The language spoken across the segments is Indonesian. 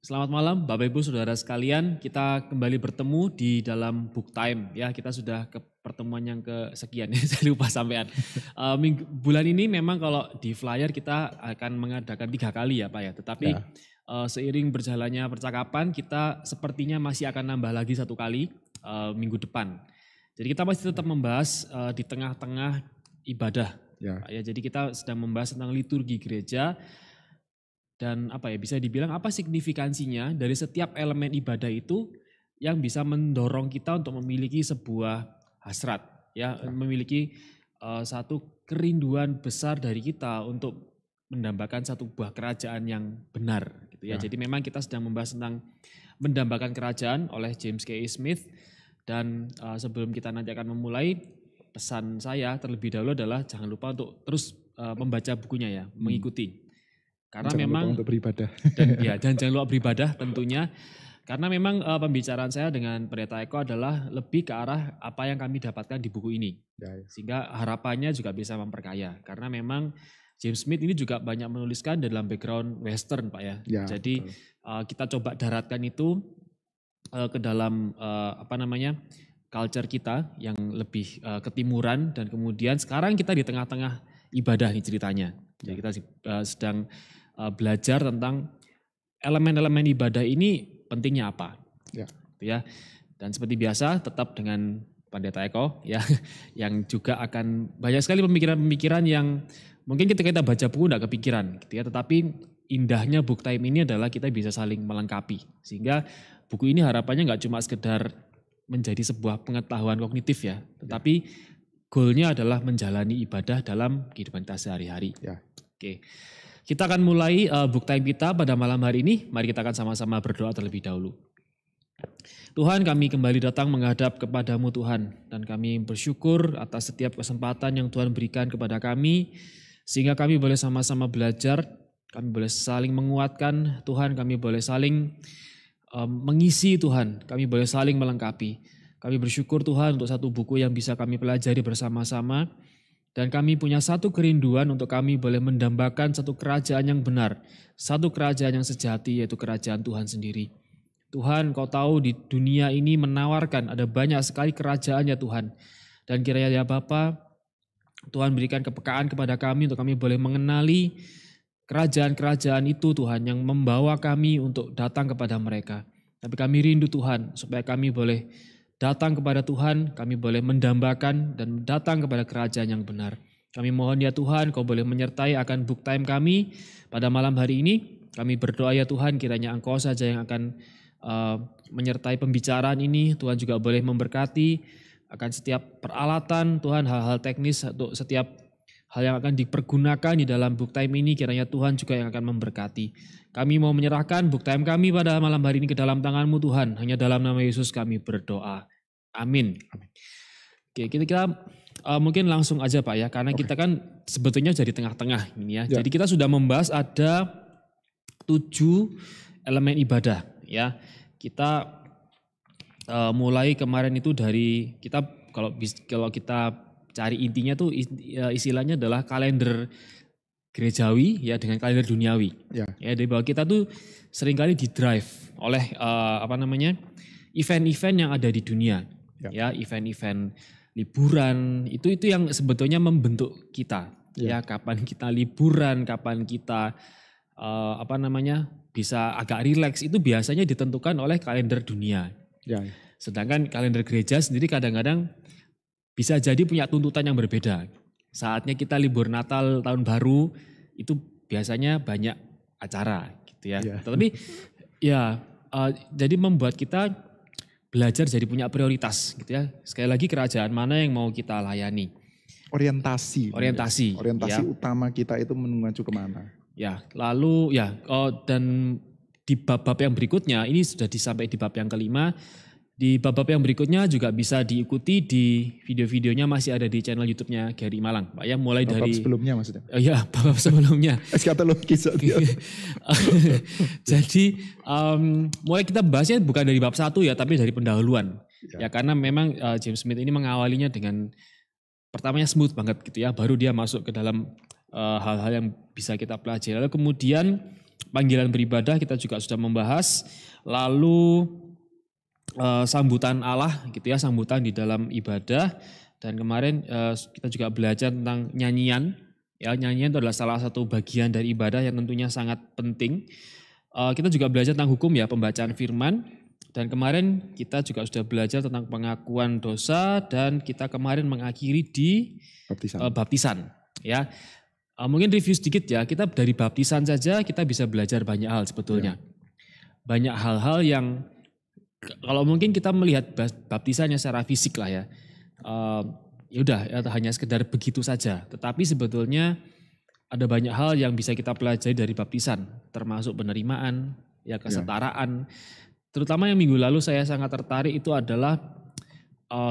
Selamat malam Bapak Ibu Saudara sekalian, kita kembali bertemu di dalam Book Time ya. Kita sudah ke pertemuan yang kesekian ya, saya lupa sampean. Bulan ini memang kalau di flyer kita akan mengadakan 3 kali ya Pak ya. Tetapi Ya. seiring berjalannya percakapan kita sepertinya masih akan nambah lagi 1 kali minggu depan. Jadi kita masih tetap membahas di tengah-tengah ibadah. Ya. Pak ya. Jadi kita sedang membahas tentang liturgi gereja. Dan bisa dibilang apa signifikansinya dari setiap elemen ibadah itu yang bisa mendorong kita untuk memiliki sebuah hasrat ya, memiliki satu kerinduan besar dari kita untuk mendambakan satu buah kerajaan yang benar gitu ya. Jadi memang kita sedang membahas tentang mendambakan kerajaan oleh James K. Smith, dan sebelum kita nanti akan memulai, pesan saya terlebih dahulu adalah jangan lupa untuk terus membaca bukunya ya, mengikuti. Karena jangan memang lupa untuk beribadah. Dan jangan lupa beribadah tentunya. Karena memang pembicaraan saya dengan Pendeta Eko adalah lebih ke arah apa yang kami dapatkan di buku ini. Ya. Sehingga harapannya juga bisa memperkaya. Karena memang James Smith ini juga banyak menuliskan dalam background western Pak ya. Ya, jadi kita coba daratkan itu ke dalam culture kita yang lebih ketimuran, dan kemudian sekarang kita di tengah-tengah ibadah nih ceritanya. Jadi kita sedang belajar tentang elemen-elemen ibadah ini pentingnya apa. Ya. Dan seperti biasa tetap dengan Pendeta Eko ya, yang juga akan banyak sekali pemikiran-pemikiran yang mungkin ketika kita baca buku tidak kepikiran gitu ya, tetapi indahnya Book Time ini adalah kita bisa saling melengkapi. Sehingga buku ini harapannya nggak cuma sekedar menjadi sebuah pengetahuan kognitif ya, tetapi goalnya adalah menjalani ibadah dalam kehidupan kita sehari-hari. Ya. Oke. Kita akan mulai Book Time kita pada malam hari ini. Mari kita akan sama-sama berdoa terlebih dahulu. Tuhan, kami kembali datang menghadap kepadamu Tuhan. Dan kami bersyukur atas setiap kesempatan yang Tuhan berikan kepada kami. Sehingga kami boleh sama-sama belajar. Kami boleh saling menguatkan Tuhan. Kami boleh saling mengisi Tuhan. Kami boleh saling melengkapi. Kami bersyukur Tuhan untuk satu buku yang bisa kami pelajari bersama-sama. Dan kami punya satu kerinduan untuk kami boleh mendambakan satu kerajaan yang benar. Satu kerajaan yang sejati, yaitu kerajaan Tuhan sendiri. Tuhan, Kau tahu di dunia ini menawarkan ada banyak sekali kerajaan ya Tuhan. Dan kiranya ya Bapa, Tuhan berikan kepekaan kepada kami untuk kami boleh mengenali kerajaan-kerajaan itu Tuhan, yang membawa kami untuk datang kepada mereka. Tapi kami rindu Tuhan supaya kami boleh datang kepada Tuhan, kami boleh mendambakan dan datang kepada kerajaan yang benar. Kami mohon ya Tuhan, Kau boleh menyertai akan Book Time kami pada malam hari ini. Kami berdoa ya Tuhan, kiranya Engkau saja yang akan menyertai pembicaraan ini. Tuhan juga boleh memberkati akan setiap peralatan, Tuhan, hal-hal teknis untuk setiap hal yang akan dipergunakan di dalam Book Time ini. Kiranya Tuhan juga yang akan memberkati. Kami mau menyerahkan Book Time kami pada malam hari ini ke dalam tangan-Mu Tuhan. Hanya dalam nama Yesus kami berdoa. Amin. Oke, kita mungkin langsung aja Pak ya, karena kita kan sebetulnya jadi tengah-tengah ini ya. Jadi kita sudah membahas ada 7 elemen ibadah ya. Kita mulai kemarin itu dari kita kalau kita cari intinya tuh istilahnya adalah kalender gerejawi ya dengan kalender duniawi. Ya, dari bahwa kita tuh seringkali didrive oleh event-event yang ada di dunia. Ya, event-event liburan itu yang sebetulnya membentuk kita. Ya, kapan kita liburan, kapan kita bisa agak rileks, itu biasanya ditentukan oleh kalender dunia. Sedangkan kalender gereja sendiri kadang-kadang bisa jadi punya tuntutan yang berbeda. Saatnya kita libur Natal, Tahun Baru, itu biasanya banyak acara gitu ya. Tetapi jadi membuat kita belajar jadi punya prioritas gitu ya. Sekali lagi, kerajaan mana yang mau kita layani. Orientasi ya. Utama kita itu mengacu kemana. Ya, lalu dan di bab-bab yang berikutnya, ini sudah disampai di bab yang kelima. Di bab-bab yang berikutnya juga bisa diikuti di video-videonya, masih ada di channel YouTube-nya Gary Malang, Pak ya, mulai dari sebelumnya maksudnya. Bab sebelumnya. Eskatologis. Jadi mulai kita bahasnya bukan dari bab 1 ya, tapi dari pendahuluan. Ya, karena memang James Smith ini mengawalinya dengan pertamanya smooth banget gitu ya, baru dia masuk ke dalam hal-hal yang bisa kita pelajari. Lalu kemudian panggilan beribadah kita juga sudah membahas. Lalu sambutan Allah gitu ya, sambutan di dalam ibadah. Dan kemarin kita juga belajar tentang nyanyian. Ya, nyanyian itu adalah salah satu bagian dari ibadah yang tentunya sangat penting. Kita juga belajar tentang hukum ya, pembacaan firman. Dan kemarin kita juga sudah belajar tentang pengakuan dosa dan kita kemarin mengakhiri di baptisan. Ya, mungkin review sedikit ya. Kita dari baptisan saja kita bisa belajar banyak hal sebetulnya. Banyak hal-hal yang kalau mungkin kita melihat baptisannya secara fisik lah ya. Ya udah ya, hanya sekedar begitu saja. Tetapi sebetulnya ada banyak hal yang bisa kita pelajari dari baptisan, termasuk penerimaan, ya kesetaraan. Terutama yang minggu lalu saya sangat tertarik itu adalah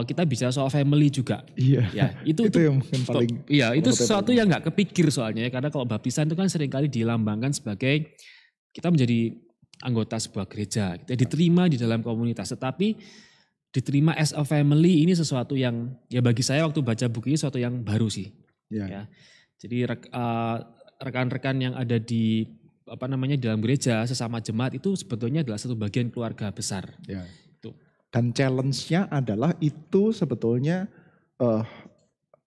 kita bicara soal family juga. Iya. Ya, itu yang mungkin paling. Iya, itu sesuatu yang nggak kepikir soalnya. Karena kalau baptisan itu kan seringkali dilambangkan sebagai kita menjadi anggota sebuah gereja, kita diterima di dalam komunitas. Tetapi diterima as a family ini sesuatu yang ya bagi saya waktu baca buku ini sesuatu yang baru sih. Ya. Jadi rekan-rekan yang ada di dalam gereja sesama jemaat itu sebetulnya adalah satu bagian keluarga besar. Ya. Dan challenge-nya adalah itu sebetulnya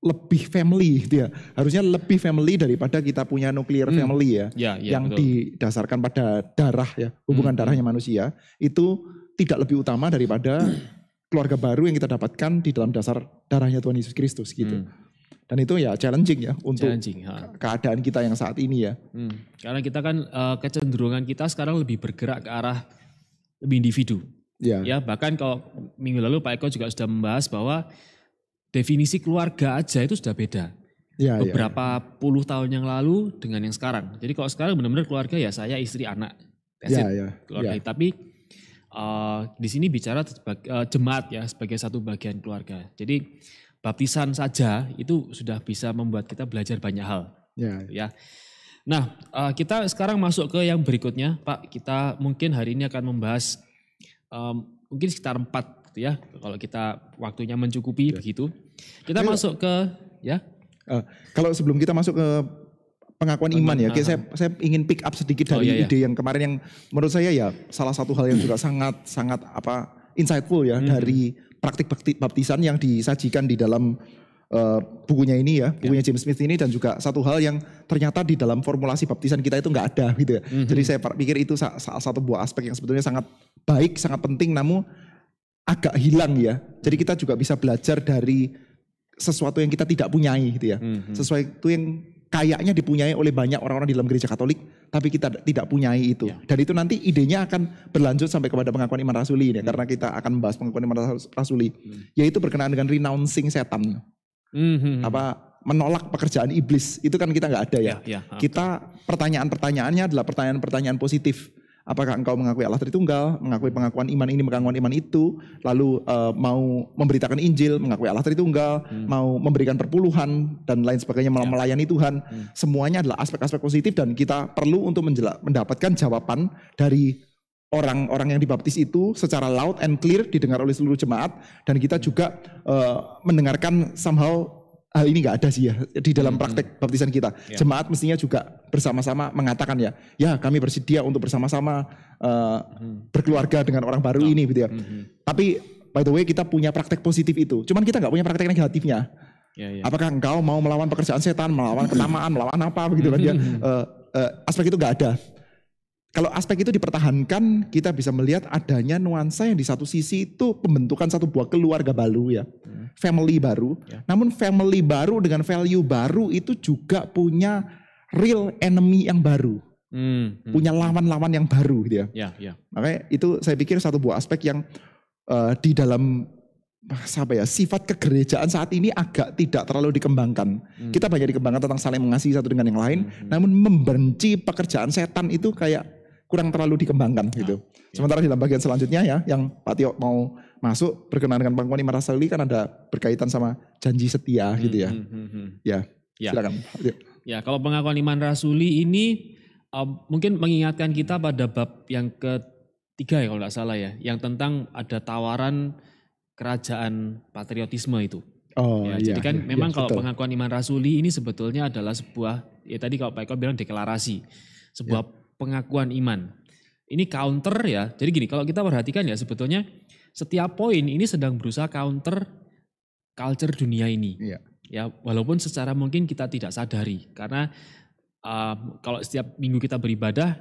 lebih family gitu ya. Harusnya lebih family daripada kita punya nuclear family ya. Yang betul. Didasarkan pada darah ya, hubungan darahnya manusia. Itu tidak lebih utama daripada keluarga baru yang kita dapatkan di dalam dasar darahnya Tuhan Yesus Kristus gitu. Dan itu ya challenging ya untuk keadaan kita yang saat ini ya. Karena kita kan kecenderungan kita sekarang lebih bergerak ke arah lebih individu. Ya, bahkan kalau minggu lalu Pak Eko juga sudah membahas bahwa definisi keluarga aja itu sudah beda. Beberapa puluh tahun yang lalu dengan yang sekarang. Jadi kalau sekarang benar-benar keluarga ya saya, istri, anak. Keluarga. Tapi di sini bicara jemaat ya sebagai satu bagian keluarga. Jadi baptisan saja itu sudah bisa membuat kita belajar banyak hal. Ya. Nah, kita sekarang masuk ke yang berikutnya, Pak. Kita mungkin hari ini akan membahas mungkin sekitar 4 gitu ya. Kalau kita waktunya mencukupi begitu. Kita masuk ke ya. Kalau sebelum kita masuk ke pengakuan iman ya, saya ingin pick up sedikit dari ide yang kemarin yang menurut saya ya salah satu hal yang juga sangat insightful ya dari praktik baptisan yang disajikan di dalam bukunya ini ya, bukunya James Smith ini, dan juga satu hal yang ternyata di dalam formulasi baptisan kita itu nggak ada gitu ya. Jadi saya pikir itu salah satu buah aspek yang sebetulnya sangat baik, sangat penting, namun agak hilang ya. Jadi kita juga bisa belajar dari sesuatu yang kita tidak punyai gitu ya. Sesuatu yang kayaknya dipunyai oleh banyak orang-orang di dalam gereja Katolik, tapi kita tidak punyai itu. Dan itu nanti idenya akan berlanjut sampai kepada pengakuan iman rasuli ini, karena kita akan membahas pengakuan iman rasuli, yaitu berkenaan dengan renouncing setan. Menolak pekerjaan iblis, itu kan kita nggak ada ya. Kita pertanyaan-pertanyaannya adalah pertanyaan-pertanyaan positif. Apakah engkau mengakui Allah Tritunggal, mengakui pengakuan iman ini, pengakuan iman itu, lalu mau memberitakan Injil, mengakui Allah Tritunggal, mau memberikan perpuluhan dan lain sebagainya, melayani Tuhan. Semuanya adalah aspek-aspek positif dan kita perlu untuk mendapatkan jawaban dari orang-orang yang dibaptis itu secara loud and clear didengar oleh seluruh jemaat, dan kita juga mendengarkan somehow hal ini nggak ada sih ya di dalam praktek baptisan kita. Jemaat mestinya juga bersama-sama mengatakan ya kami bersedia untuk bersama-sama berkeluarga dengan orang baru ini gitu ya. Tapi by the way kita punya praktek positif itu, cuman kita nggak punya praktek negatifnya. Apakah engkau mau melawan pekerjaan setan, melawan ketamaan, melawan apa begitu kan ya? Aspek itu nggak ada. Kalau aspek itu dipertahankan, kita bisa melihat adanya nuansa yang di satu sisi itu pembentukan satu buah keluarga baru ya, family baru. Namun family baru dengan value baru itu juga punya real enemy yang baru, punya lawan-lawan yang baru gitu ya. Makanya itu saya pikir satu buah aspek yang di dalam sifat kegerejaan saat ini agak tidak terlalu dikembangkan. Kita banyak dikembangkan tentang saling mengasihi satu dengan yang lain, namun membenci pekerjaan setan itu kayak kurang terlalu dikembangkan gitu. Sementara di dalam bagian selanjutnya ya, yang Pak Tio mau masuk berkenaan dengan pengakuan iman rasuli kan ada berkaitan sama janji setia gitu ya. Silakan. Ya, kalau pengakuan iman rasuli ini mungkin mengingatkan kita pada bab yang ketiga ya kalau tidak salah ya, yang tentang ada tawaran kerajaan patriotisme itu. Jadi kan memang kalau pengakuan iman rasuli ini sebetulnya adalah sebuah, ya tadi kalau Pak Eko bilang deklarasi, sebuah pengakuan iman. Ini counter ya. Jadi gini, kalau kita perhatikan ya sebetulnya setiap poin ini sedang berusaha counter culture dunia ini. Iya. Ya, walaupun secara mungkin kita tidak sadari. Karena kalau setiap minggu kita beribadah,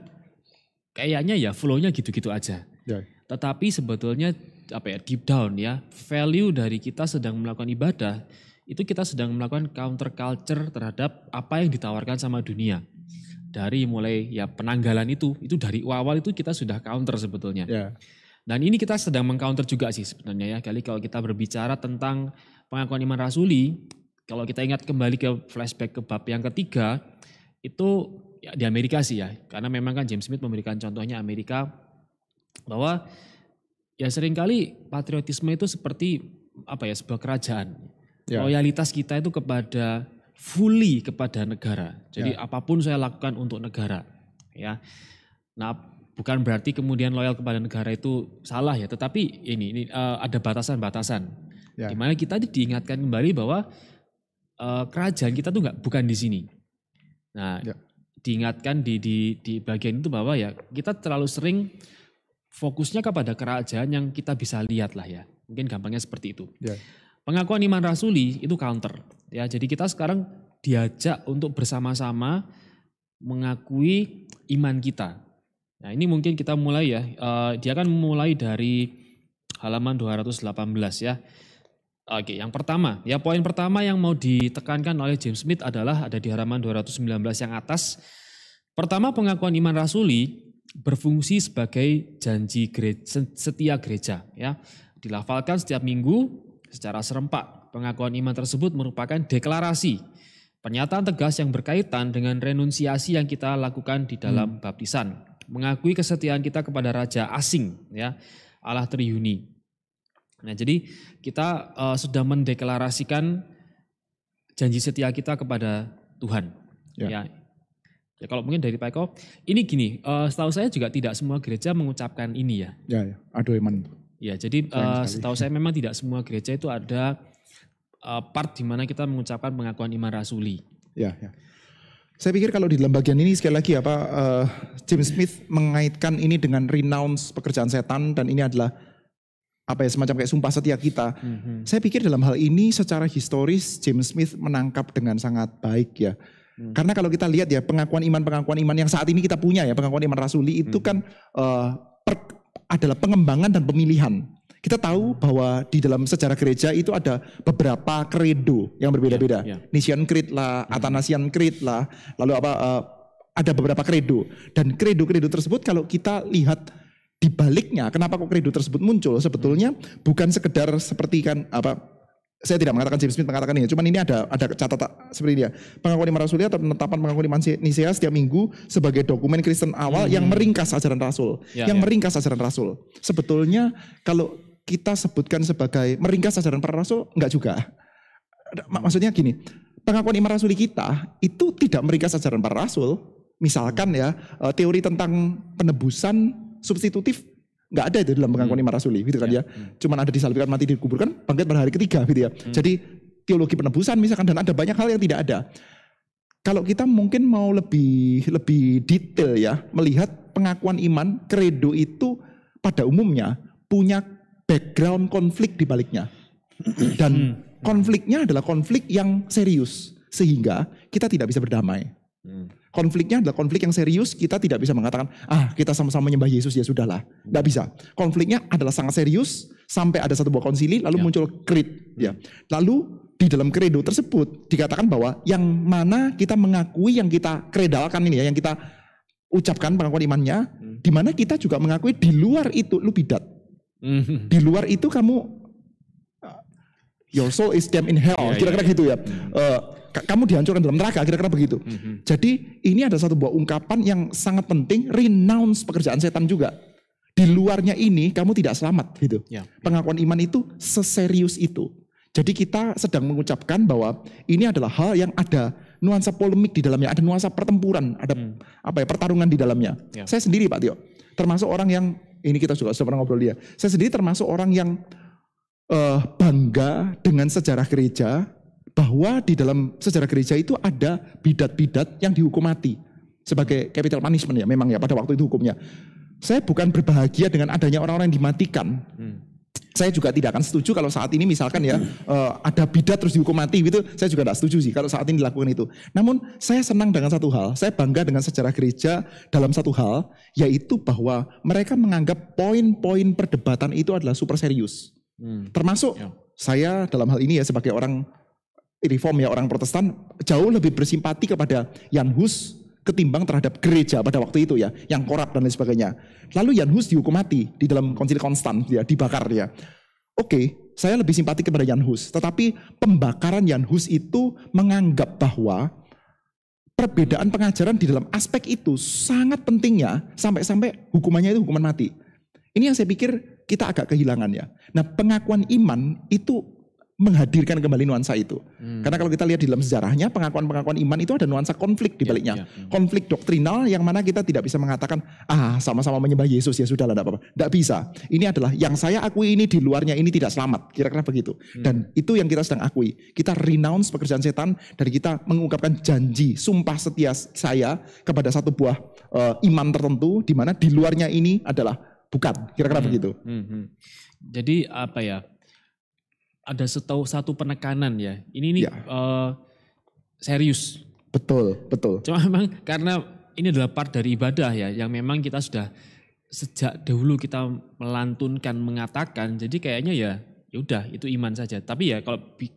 kayaknya ya flow-nya gitu-gitu aja. Ya. Tetapi sebetulnya deep down ya, value dari kita sedang melakukan ibadah, itu kita sedang melakukan counter culture terhadap apa yang ditawarkan sama dunia. Dari mulai ya penanggalan itu dari awal itu kita sudah counter sebetulnya. Yeah. Dan ini kita sedang mengcounter juga sih sebenarnya ya. Kali kalau kita berbicara tentang pengakuan iman rasuli, kalau kita ingat kembali ke flashback ke bab yang ketiga, itu ya di Amerika sih ya. Karena memang kan James Smith memberikan contohnya Amerika, bahwa ya seringkali patriotisme itu seperti sebuah kerajaan. Yeah. Loyalitas kita itu fully kepada negara. Jadi apapun saya lakukan untuk negara, ya. Nah, bukan berarti kemudian loyal kepada negara itu salah ya, tetapi ini ada batasan-batasan. Di mana kita diingatkan kembali bahwa kerajaan kita tuh bukan di sini. Nah, diingatkan di bagian itu bahwa ya kita terlalu sering fokusnya kepada kerajaan yang kita bisa lihat lah ya. Mungkin gampangnya seperti itu. Pengakuan iman rasuli itu counter. Ya, jadi kita sekarang diajak untuk bersama-sama mengakui iman kita. Nah, ini mungkin kita mulai ya. Dia akan mulai dari halaman 218 ya. Oke, yang pertama, ya poin pertama yang mau ditekankan oleh James Smith adalah ada di halaman 219 yang atas. Pertama, pengakuan iman rasuli berfungsi sebagai janji setia gereja ya. Dilafalkan setiap minggu secara serempak. Pengakuan iman tersebut merupakan deklarasi, pernyataan tegas yang berkaitan dengan renunsiasi yang kita lakukan di dalam baptisan. Mengakui kesetiaan kita kepada raja asing ya, Allah Trihuni. Nah, jadi kita sudah mendeklarasikan janji setia kita kepada Tuhan. Ya, kalau mungkin dari Pak Eko, ini gini, setahu saya juga tidak semua gereja mengucapkan ini ya. Ya. Aduh iman. Ya, jadi setahu saya memang tidak semua gereja itu ada part di mana kita mengucapkan pengakuan iman rasuli. Ya. Saya pikir kalau di dalam bagian ini sekali lagi James Smith mengaitkan ini dengan renounce pekerjaan setan, dan ini adalah semacam kayak sumpah setia kita. Saya pikir dalam hal ini secara historis James Smith menangkap dengan sangat baik ya. Karena kalau kita lihat ya pengakuan iman yang saat ini kita punya ya, pengakuan iman rasuli itu kan adalah pengembangan dan pemilihan. Kita tahu bahwa di dalam sejarah gereja itu ada beberapa credo yang berbeda-beda. Nicene Creed lah, Athanasian Creed lah, lalu ada beberapa credo. Dan credo-credo tersebut kalau kita lihat di baliknya, kenapa kok credo tersebut muncul? Sebetulnya bukan sekedar seperti saya tidak mengatakan James Smith mengatakan ini, cuman ini ada catatan seperti dia. Pengakuan iman rasuli atau penetapan pengakuan iman Nisea setiap minggu sebagai dokumen Kristen awal yang meringkas ajaran Rasul. Meringkas ajaran Rasul. Sebetulnya kalau kita sebutkan sebagai meringkas ajaran para Rasul, enggak juga. Maksudnya gini, pengakuan iman rasuli kita itu tidak meringkas ajaran para Rasul. Misalkan ya, teori tentang penebusan substitutif nggak ada itu dalam pengakuan iman rasuli, gitu kan ya. Cuman ada disalibkan, mati, dikuburkan, bangkit pada hari ketiga, gitu ya. Jadi teologi penebusan misalkan, dan ada banyak hal yang tidak ada. Kalau kita mungkin mau lebih detail ya, melihat pengakuan iman, credo itu pada umumnya punya background konflik di baliknya. Dan konfliknya adalah konflik yang serius, sehingga kita tidak bisa berdamai. Konfliknya adalah konflik yang serius, kita tidak bisa mengatakan, kita sama-sama menyembah Yesus, ya sudahlah. Tidak bisa. Konfliknya adalah sangat serius, sampai ada satu buah konsili, lalu muncul creed. Ya. Lalu di dalam credo tersebut dikatakan bahwa yang mana kita mengakui, yang kita kredalkan ini ya, yang kita ucapkan pengakuan imannya, di mana kita juga mengakui di luar itu, lu bidat. Di luar itu kamu, your soul is damned in hell, kira-kira gitu ya. Kamu dihancurkan dalam neraka, kira-kira begitu. Jadi ini ada satu buah ungkapan yang sangat penting, renounce pekerjaan setan juga. Di luarnya ini kamu tidak selamat gitu. Pengakuan iman itu seserius itu. Jadi kita sedang mengucapkan bahwa ini adalah hal yang ada nuansa polemik di dalamnya, ada nuansa pertempuran, ada pertarungan di dalamnya. Saya sendiri Pak Tio, termasuk orang yang, ini kita juga sudah pernah ngobrol dia. Saya sendiri termasuk orang yang bangga dengan sejarah gereja, bahwa di dalam sejarah gereja itu ada bidat-bidat yang dihukum mati. sebagai capital punishment ya, memang ya pada waktu itu hukumnya. Saya bukan berbahagia dengan adanya orang-orang yang dimatikan. Saya juga tidak akan setuju kalau saat ini misalkan ya ada bidat terus dihukum mati gitu. Saya juga tidak setuju sih kalau saat ini dilakukan itu. Namun saya senang dengan satu hal. Saya bangga dengan sejarah gereja dalam satu hal, yaitu bahwa mereka menganggap poin-poin perdebatan itu adalah super serius. Termasuk saya dalam hal ini ya sebagai orang reform ya, orang Protestan, jauh lebih bersimpati kepada Jan Hus ketimbang terhadap gereja pada waktu itu ya, yang korup dan lain sebagainya. Lalu Jan Hus dihukum mati di dalam konsili Konstan, ya, dibakar ya. Oke, saya lebih simpati kepada Jan Hus, tetapi pembakaran Jan Hus itu menganggap bahwa perbedaan pengajaran di dalam aspek itu sangat pentingnya sampai-sampai hukumannya itu hukuman mati. Ini yang saya pikir kita agak kehilangan ya. Nah, pengakuan iman itu menghadirkan kembali nuansa itu. Karena kalau kita lihat di dalam sejarahnya, pengakuan-pengakuan iman itu ada nuansa konflik di baliknya. Konflik doktrinal yang mana kita tidak bisa mengatakan, sama-sama menyembah Yesus, ya sudah lah, tidak apa-apa. Tidak bisa. Ini adalah yang saya akui ini, di luarnya ini tidak selamat. Kira-kira begitu. Dan itu yang kita sedang akui. Kita renounce pekerjaan setan, dan kita mengungkapkan janji, sumpah setia saya kepada satu buah iman tertentu, di mana di luarnya ini adalah bukan. Kira-kira begitu. Jadi apa ya? Ada satu penekanan ya. Ini serius. Betul. Cuma memang karena ini adalah part dari ibadah ya, yang memang kita sudah sejak dahulu kita melantunkan, mengatakan. Jadi kayaknya ya udah itu iman saja. Tapi ya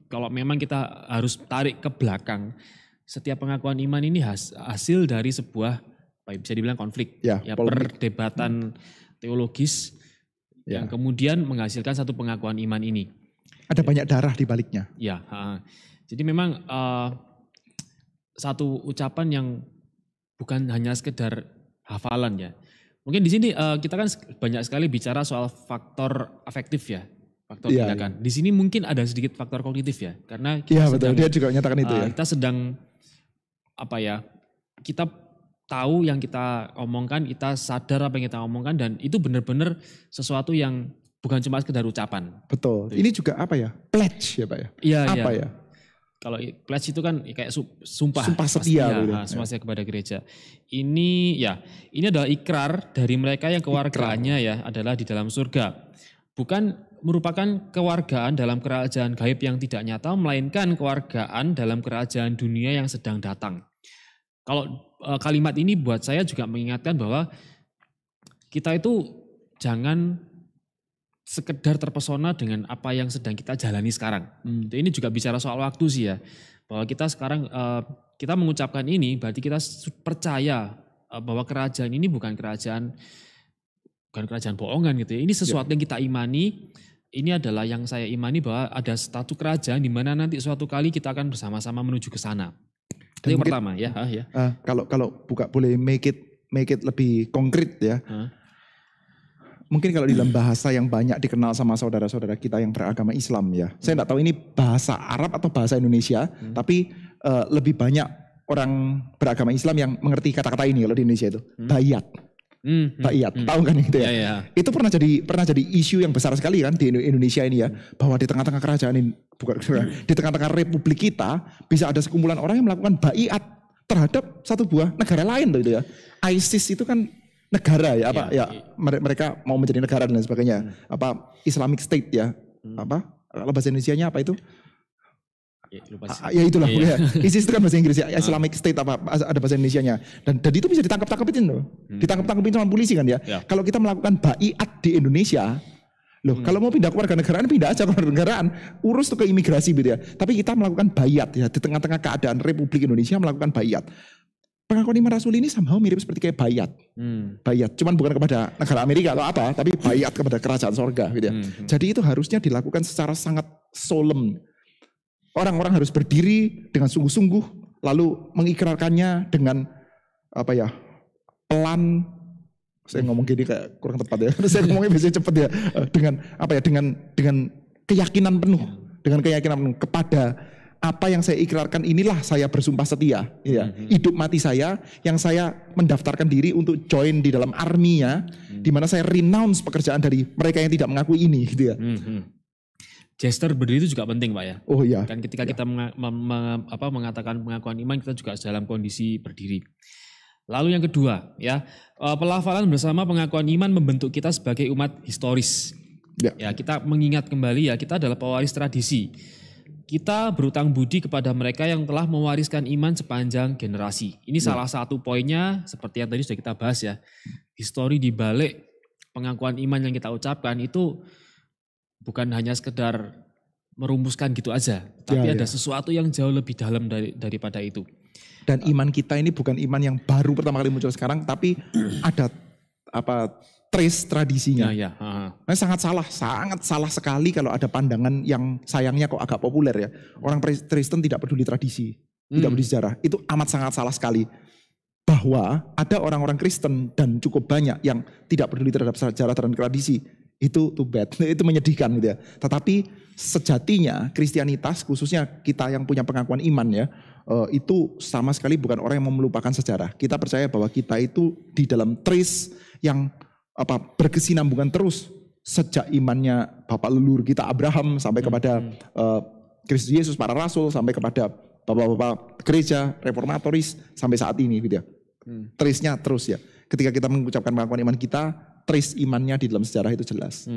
kalau memang kita harus tarik ke belakang, setiap pengakuan iman ini hasil dari sebuah bisa dibilang konflik, ya perdebatan teologis yang kemudian menghasilkan satu pengakuan iman ini. Ada banyak darah di baliknya. Ya, jadi memang satu ucapan yang bukan hanya sekedar hafalan ya. Mungkin di sini kita kan banyak sekali bicara soal faktor afektif ya, faktor tindakan. Di sini mungkin ada sedikit faktor kognitif ya, karena kita betul. Dia juga menyatakan itu ya. Kita sedang kita tahu yang kita omongkan, kita sadar apa yang kita omongkan, dan itu benar-benar sesuatu yang bukan cuma sekedar ucapan. Betul. Ini juga pledge ya Pak ya? Iya. Ya? Kalau pledge itu kan kayak sumpah setia. Sumpah setia kepada gereja. Ini adalah ikrar dari mereka yang kewargaannya ya adalah di dalam surga. Bukan merupakan kewargaan dalam kerajaan gaib yang tidak nyata, melainkan kewargaan dalam kerajaan dunia yang sedang datang. Kalau kalimat ini buat saya juga mengingatkan bahwa kita itu jangan sekedar terpesona dengan apa yang sedang kita jalani sekarang. Ini juga bicara soal waktu sih ya. Bahwa kita sekarang, kita mengucapkan ini berarti kita percaya bahwa kerajaan ini bukan kerajaan bohongan gitu ya. Ini sesuatu yang kita imani. Ini adalah yang saya imani bahwa ada satu kerajaan di mana nanti suatu kali kita akan bersama-sama menuju ke sana. Itu yang pertama ya. Kalau boleh make it lebih konkret ya. Mungkin kalau di dalam bahasa yang banyak dikenal sama saudara-saudara kita yang beragama Islam ya. Saya tidak tahu ini bahasa Arab atau bahasa Indonesia, tapi lebih banyak orang beragama Islam yang mengerti kata-kata ini kalau di Indonesia itu. Bayat. Bayat, tahu kan itu ya? Itu pernah jadi isu yang besar sekali kan di Indonesia ini ya, bahwa di tengah-tengah kerajaan ini, di tengah-tengah republik kita bisa ada sekumpulan orang yang melakukan bayat terhadap satu buah negara lain tuh itu ya. ISIS itu kan negara ya mereka mau menjadi negara dan lain sebagainya. Islamic State ya. Kalau bahasa Indonesianya apa itu? Ya itulah ya. ISIS itu kan bahasa Inggris ya. Islamic State ada bahasa Indonesianya. Dan itu bisa ditangkap-tangkapin loh. Ditangkap-tangkapin sama polisi kan ya. Kalau kita melakukan baiat di Indonesia, kalau mau pindah ke warganegaraan, pindah aja ke warganegaraan, urus tuh ke imigrasi gitu ya. Tapi kita melakukan baiat ya di tengah-tengah keadaan Republik Indonesia melakukan baiat. Pengakuan iman Rasul ini somehow mirip seperti kayak bayat. Bayat, cuman bukan kepada negara Amerika atau apa, tapi bayat kepada kerajaan sorga gitu ya. Jadi itu harusnya dilakukan secara sangat solemn. Orang-orang harus berdiri dengan sungguh-sungguh, lalu mengikrarkannya dengan pelan. Saya ngomong gini kayak kurang tepat ya. Saya ngomongnya biasanya cepat ya. Dengan keyakinan penuh, kepada apa yang saya ikrarkan inilah saya bersumpah setia. Ya. Hidup mati saya yang saya mendaftarkan diri untuk join di dalam army-nya, di mana saya renounce pekerjaan dari mereka yang tidak mengakui ini. Gitu ya. Gesture berdiri itu juga penting Pak ya. Oh iya. Kan ketika kita mengatakan pengakuan iman, kita juga dalam kondisi berdiri. Lalu yang kedua, ya, pelafalan bersama pengakuan iman membentuk kita sebagai umat historis. Ya, kita mengingat kembali ya, kita adalah pewaris tradisi. Kita berutang budi kepada mereka yang telah mewariskan iman sepanjang generasi. Ini salah satu poinnya, seperti yang tadi sudah kita bahas ya. Histori di balik pengakuan iman yang kita ucapkan itu bukan hanya sekedar merumuskan gitu aja, tapi ada sesuatu yang jauh lebih dalam daripada itu. Dan iman kita ini bukan iman yang baru pertama kali muncul sekarang, tapi ada trace tradisinya. Sangat salah sekali kalau ada pandangan yang sayangnya kok agak populer ya. Orang Kristen tidak peduli tradisi, tidak peduli sejarah. Itu amat sangat salah sekali. Bahwa ada orang-orang Kristen dan cukup banyak yang tidak peduli terhadap sejarah dan tradisi. Itu too bad, itu menyedihkan gitu ya. Tetapi sejatinya Kristianitas, khususnya kita yang punya pengakuan iman ya, itu sama sekali bukan orang yang mau melupakan sejarah. Kita percaya bahwa kita itu di dalam trace yang berkesinambungan terus sejak imannya bapak leluhur kita Abraham sampai kepada Kristus Yesus, para rasul, sampai kepada bapak-bapak gereja reformatoris sampai saat ini gitu ya. Trace-nya terus ya. Ketika kita mengucapkan pengakuan iman kita, trace imannya di dalam sejarah itu jelas.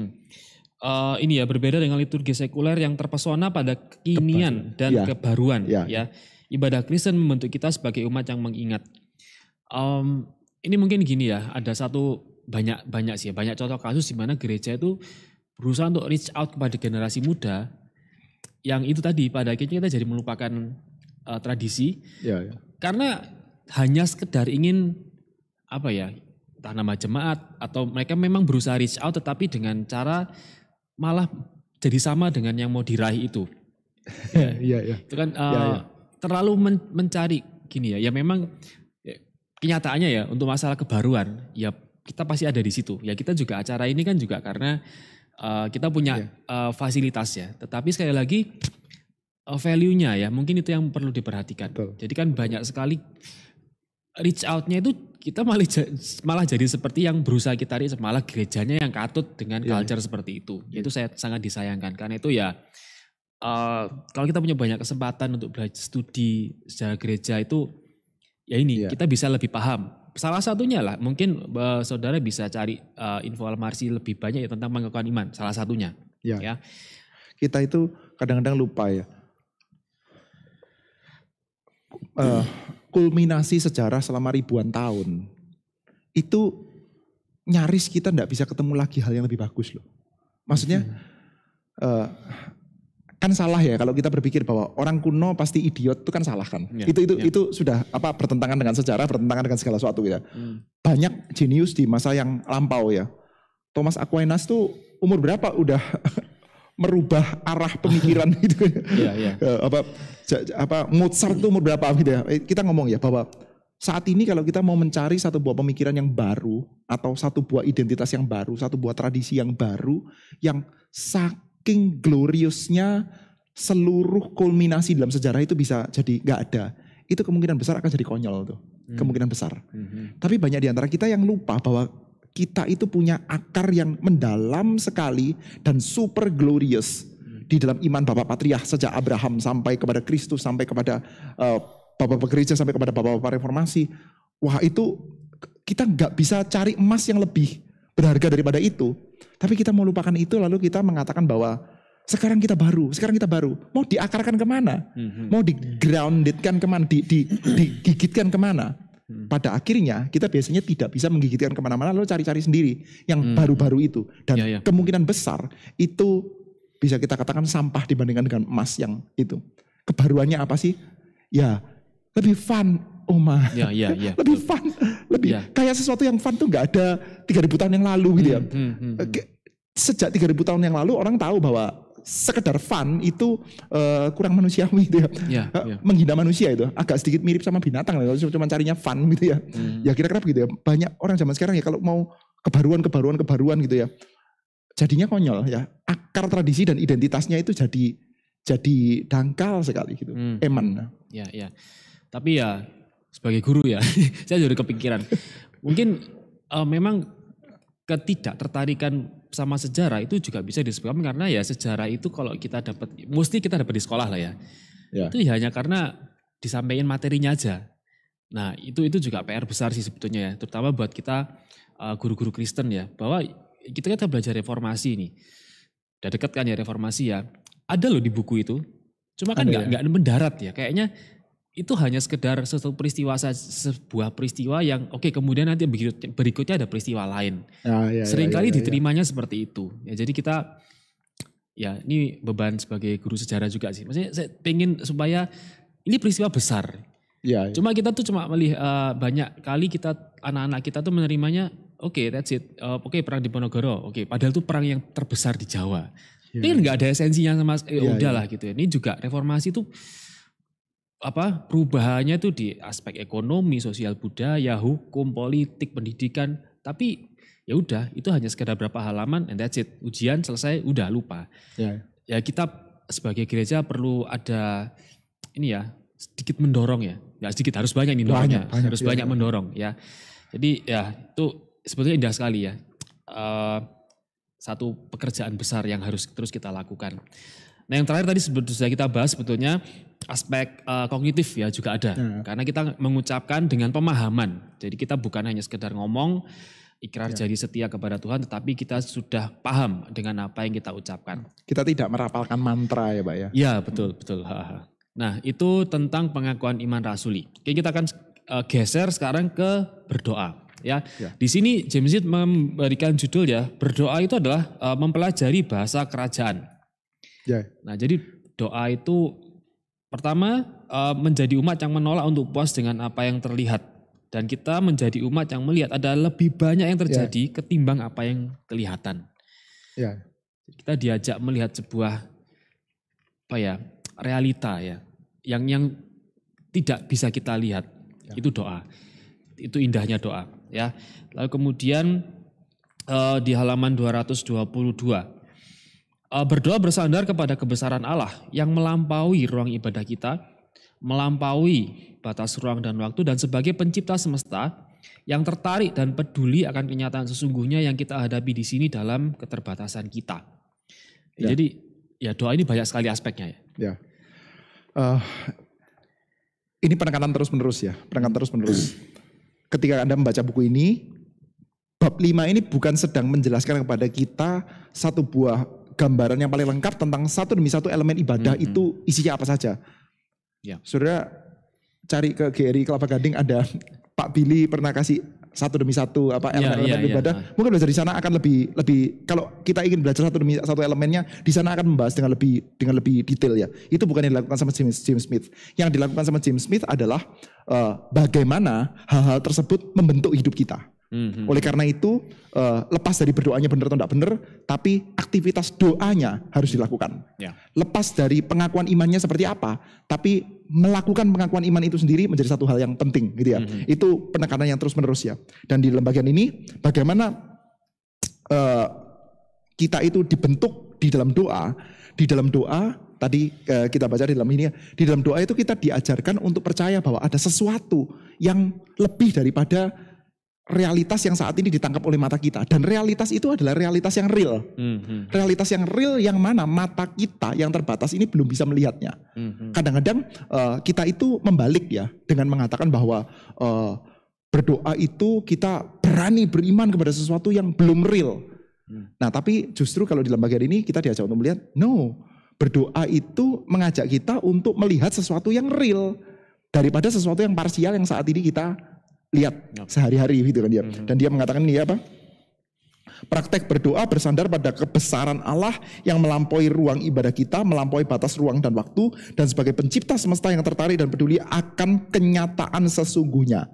Ini ya, berbeda dengan liturgi sekuler yang terpesona pada kekinian dan kebaruan ya. Ibadah Kristen membentuk kita sebagai umat yang mengingat. Ini mungkin gini ya, ada banyak contoh kasus di mana gereja itu berusaha untuk reach out kepada generasi muda yang itu tadi pada akhirnya kita jadi melupakan tradisi karena hanya sekedar ingin entah nama jemaat atau mereka memang berusaha reach out tetapi dengan cara malah jadi sama dengan yang mau diraih itu. Itu kan terlalu mencari gini ya memang kenyataannya ya untuk masalah kebaruan ya kita pasti ada di situ. Ya kita juga acara ini kan juga karena kita punya fasilitas ya. Tetapi sekali lagi value-nya ya mungkin itu yang perlu diperhatikan. Betul. Jadi kan banyak sekali reach out-nya itu kita malah jadi seperti yang berusaha kita reach, malah gerejanya yang katut dengan culture seperti itu. Itu saya sangat disayangkan karena itu ya kalau kita punya banyak kesempatan untuk belajar studi sejarah gereja itu ya ini kita bisa lebih paham. Salah satunya lah mungkin saudara bisa cari informasi lebih banyak ya tentang pengakuan iman. Salah satunya. Ya. Kita itu kadang-kadang lupa ya. Kulminasi sejarah selama ribuan tahun itu nyaris kita tidak bisa ketemu lagi hal yang lebih bagus loh. Maksudnya kan salah ya kalau kita berpikir bahwa orang kuno pasti idiot itu kan salah kan. Itu sudah bertentangan dengan sejarah, bertentangan dengan segala sesuatu gitu. Banyak jenius di masa yang lampau ya. Thomas Aquinas tuh umur berapa udah merubah arah pemikiran gitu. Mozart tuh umur berapa gitu ya. Kita ngomong ya bahwa saat ini kalau kita mau mencari satu buah pemikiran yang baru atau satu buah identitas yang baru, satu buah tradisi yang baru yang saking gloriousnya seluruh kulminasi dalam sejarah itu bisa jadi gak ada. Itu kemungkinan besar akan jadi konyol tuh. Kemungkinan besar. Tapi banyak di antara kita yang lupa bahwa kita itu punya akar yang mendalam sekali dan super glorious di dalam iman Bapak Patriark sejak Abraham sampai kepada Kristus, sampai kepada Bapak-Bapak gereja, sampai kepada Bapak-Bapak reformasi. Wah itu kita gak bisa cari emas yang lebih berharga daripada itu. Tapi kita mau lupakan itu lalu kita mengatakan bahwa sekarang kita baru. Mau diakarkan kemana? Mau di-groundedkan kemana? Digigitkan kemana? Pada akhirnya kita biasanya tidak bisa menggigitkan kemana-mana lalu cari-cari sendiri yang baru-baru itu. Dan kemungkinan besar itu bisa kita katakan sampah dibandingkan dengan emas yang itu. Kebaruannya apa sih? Ya lebih fun. Lebih fun. Kayak sesuatu yang fun tuh gak ada 3.000 tahun yang lalu gitu ya. Sejak 3.000 tahun yang lalu orang tahu bahwa sekedar fun itu kurang manusiawi gitu ya. Menghina manusia itu agak sedikit mirip sama binatang kalau cuma carinya fun gitu ya. Ya kira-kira begitu ya. Banyak orang zaman sekarang ya kalau mau kebaruan gitu ya. Jadinya konyol ya. Akar tradisi dan identitasnya itu jadi dangkal sekali gitu. Eman. Ya. Tapi ya sebagai guru ya, saya jadi kepikiran. Mungkin memang ketidaktertarikan sama sejarah itu juga bisa disebabkan karena ya sejarah itu kalau kita dapat, mesti kita dapat di sekolah lah ya. Itu ya hanya karena disampaikan materinya aja. Nah itu juga PR besar sih sebetulnya ya, terutama buat kita guru-guru Kristen ya, bahwa kita belajar reformasi nih. Udah deket kan ya reformasi ya, ada loh di buku itu, cuma kan nggak mendarat ya, kayaknya itu hanya sekedar sesuatu peristiwa, sebuah peristiwa yang oke, kemudian nanti berikutnya ada peristiwa lain. Seringkali diterimanya seperti itu. Ya, jadi kita, ya ini beban sebagai guru sejarah juga sih. Maksudnya saya pengen supaya ini peristiwa besar. Cuma kita tuh cuma melihat banyak kali kita, anak-anak kita tuh menerimanya, oke, that's it. Oke, perang di Ponorogo. Oke, padahal itu perang yang terbesar di Jawa. Ini kan nggak ada esensinya sama, udahlah gitu ya. Ini juga reformasi tuh perubahannya tuh di aspek ekonomi, sosial budaya, hukum, politik, pendidikan. Tapi ya udah, itu hanya sekedar berapa halaman and that's it. Ujian selesai, udah lupa. Ya kita sebagai gereja perlu ada ini ya, sedikit mendorong ya. Ya sedikit, harus banyak mendorongnya. Harus banyak mendorong ya. Jadi ya itu sebetulnya indah sekali ya. Satu pekerjaan besar yang harus terus kita lakukan. Nah yang terakhir tadi sudah kita bahas sebetulnya aspek kognitif ya juga ada. Karena kita mengucapkan dengan pemahaman. Jadi kita bukan hanya sekedar ngomong, ikrar jadi setia kepada Tuhan, tetapi kita sudah paham dengan apa yang kita ucapkan. Kita tidak merapalkan mantra ya Pak ya? Ya betul. Nah itu tentang pengakuan iman rasuli. Oke, kita akan geser sekarang ke berdoa. Ya. Di sini James Smith memberikan judul ya, berdoa itu adalah mempelajari bahasa kerajaan. Nah jadi doa itu pertama menjadi umat yang menolak untuk puas dengan apa yang terlihat. Dan kita menjadi umat yang melihat ada lebih banyak yang terjadi ketimbang apa yang kelihatan. Kita diajak melihat sebuah realita ya, yang tidak bisa kita lihat. Itu doa. Itu indahnya doa ya. Lalu kemudian di halaman 222 berdoa bersandar kepada kebesaran Allah yang melampaui ruang ibadah kita, melampaui batas ruang dan waktu, dan sebagai pencipta semesta yang tertarik dan peduli akan kenyataan sesungguhnya yang kita hadapi di sini dalam keterbatasan kita. Jadi ya doa ini banyak sekali aspeknya ya. Ini penekanan terus-menerus ya, Ketika Anda membaca buku ini, bab 5 ini bukan sedang menjelaskan kepada kita satu buah gambaran yang paling lengkap tentang satu demi satu elemen ibadah itu isinya apa saja. Saudara cari ke GRI Kelapa Gading, ada Pak Billy pernah kasih satu demi satu elemen ibadah. Mungkin belajar di sana akan lebih kalau kita ingin belajar satu demi satu elemennya, di sana akan membahas dengan lebih detail ya. Itu bukan yang dilakukan sama James Smith. Yang dilakukan sama James Smith adalah bagaimana hal-hal tersebut membentuk hidup kita. Oleh karena itu lepas dari berdoanya benar atau tidak benar, tapi aktivitas doanya harus dilakukan. Lepas dari pengakuan imannya seperti apa, tapi melakukan pengakuan iman itu sendiri menjadi satu hal yang penting gitu ya. Itu penekanan yang terus menerus ya. Dan di lembaga ini bagaimana kita itu dibentuk di dalam doa. Di dalam doa tadi kita baca di dalam ini ya, di dalam doa itu kita diajarkan untuk percaya bahwa ada sesuatu yang lebih daripada realitas yang saat ini ditangkap oleh mata kita. Dan realitas itu adalah realitas yang real. Realitas yang real yang mana mata kita yang terbatas ini belum bisa melihatnya. Kadang-kadang kita itu membalik ya, dengan mengatakan bahwa berdoa itu kita berani beriman kepada sesuatu yang belum real. Nah tapi justru kalau di lembaga ini kita diajak untuk melihat, berdoa itu mengajak kita untuk melihat sesuatu yang real daripada sesuatu yang parsial yang saat ini kita lihat sehari-hari gitu kan dia. Dan dia mengatakan ini apa? Praktek berdoa bersandar pada kebesaran Allah yang melampaui ruang ibadah kita, melampaui batas ruang dan waktu, dan sebagai pencipta semesta yang tertarik dan peduli akan kenyataan sesungguhnya.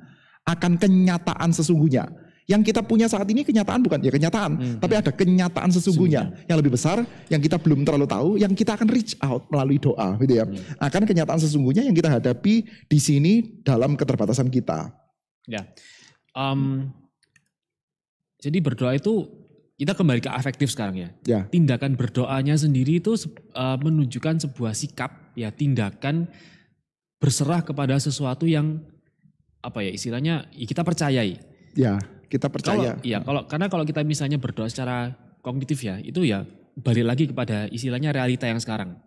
Akan kenyataan sesungguhnya. Yang kita punya saat ini kenyataan bukan ya kenyataan, tapi ada kenyataan sesungguhnya yang lebih besar, yang kita belum terlalu tahu, yang kita akan reach out melalui doa gitu ya. Akan kenyataan sesungguhnya yang kita hadapi di sini dalam keterbatasan kita. Ya, jadi berdoa itu kita kembali ke afektif sekarang ya. Tindakan berdoanya sendiri itu menunjukkan sebuah sikap ya, tindakan berserah kepada sesuatu yang istilahnya kita percayai. Ya, kita percaya. Karena kalau kita misalnya berdoa secara kognitif ya, itu ya balik lagi kepada istilahnya realita yang sekarang.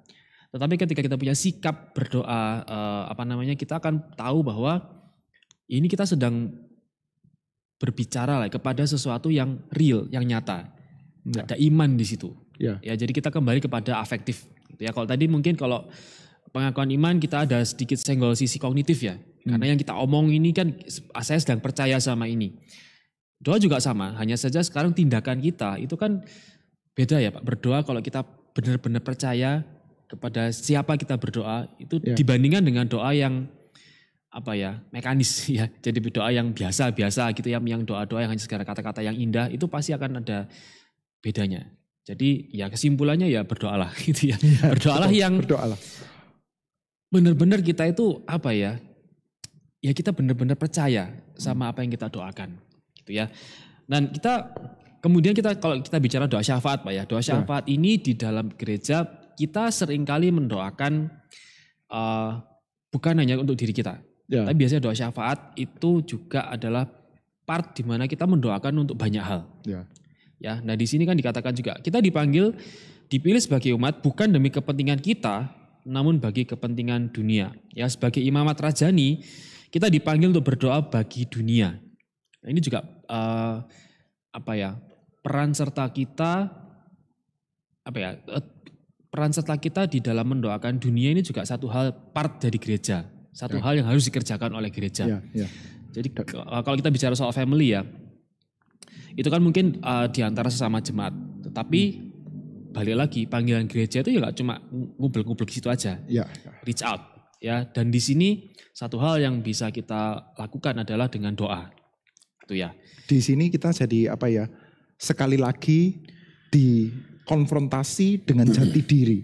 Tetapi ketika kita punya sikap berdoa kita akan tahu bahwa ini kita sedang berbicara lah kepada sesuatu yang real, yang nyata. Ada iman di situ. Ya, jadi kita kembali kepada afektif. Gitu ya. Kalau tadi mungkin kalau pengakuan iman kita ada sedikit senggol sisi kognitif ya. Karena yang kita omong ini kan saya sedang percaya sama ini. Doa juga sama, hanya saja sekarang tindakan kita itu kan beda ya Pak. Berdoa kalau kita benar-benar percaya kepada siapa kita berdoa itu dibandingkan dengan doa yang mekanis ya. Jadi doa yang biasa-biasa gitu ya, yang doa-doa yang hanya segala kata-kata yang indah itu pasti akan ada bedanya. Jadi ya kesimpulannya ya berdoalah gitu ya. Berdoalah yang benar-benar kita itu ya kita benar-benar percaya sama apa yang kita doakan gitu ya. Dan kemudian kalau kita bicara doa syafaat Pak ya. Doa syafaat ini di dalam gereja kita seringkali mendoakan bukan hanya untuk diri kita. Tapi biasanya doa syafaat itu juga adalah part di mana kita mendoakan untuk banyak hal. Ya, nah di sini kan dikatakan juga kita dipilih sebagai umat bukan demi kepentingan kita, namun bagi kepentingan dunia. Ya, sebagai imamat rajani kita dipanggil untuk berdoa bagi dunia. Nah, ini juga peran serta kita di dalam mendoakan dunia ini juga satu hal part dari gereja, satu hal yang harus dikerjakan oleh gereja. Jadi kalau kita bicara soal family ya, itu kan mungkin di antara sesama jemaat, tetapi balik lagi panggilan gereja itu ya nggak cuma ngumpul-ngumpul di situ aja, reach out ya. Dan di sini satu hal yang bisa kita lakukan adalah dengan doa, itu ya. Di sini kita jadi sekali lagi dikonfrontasi dengan jati diri.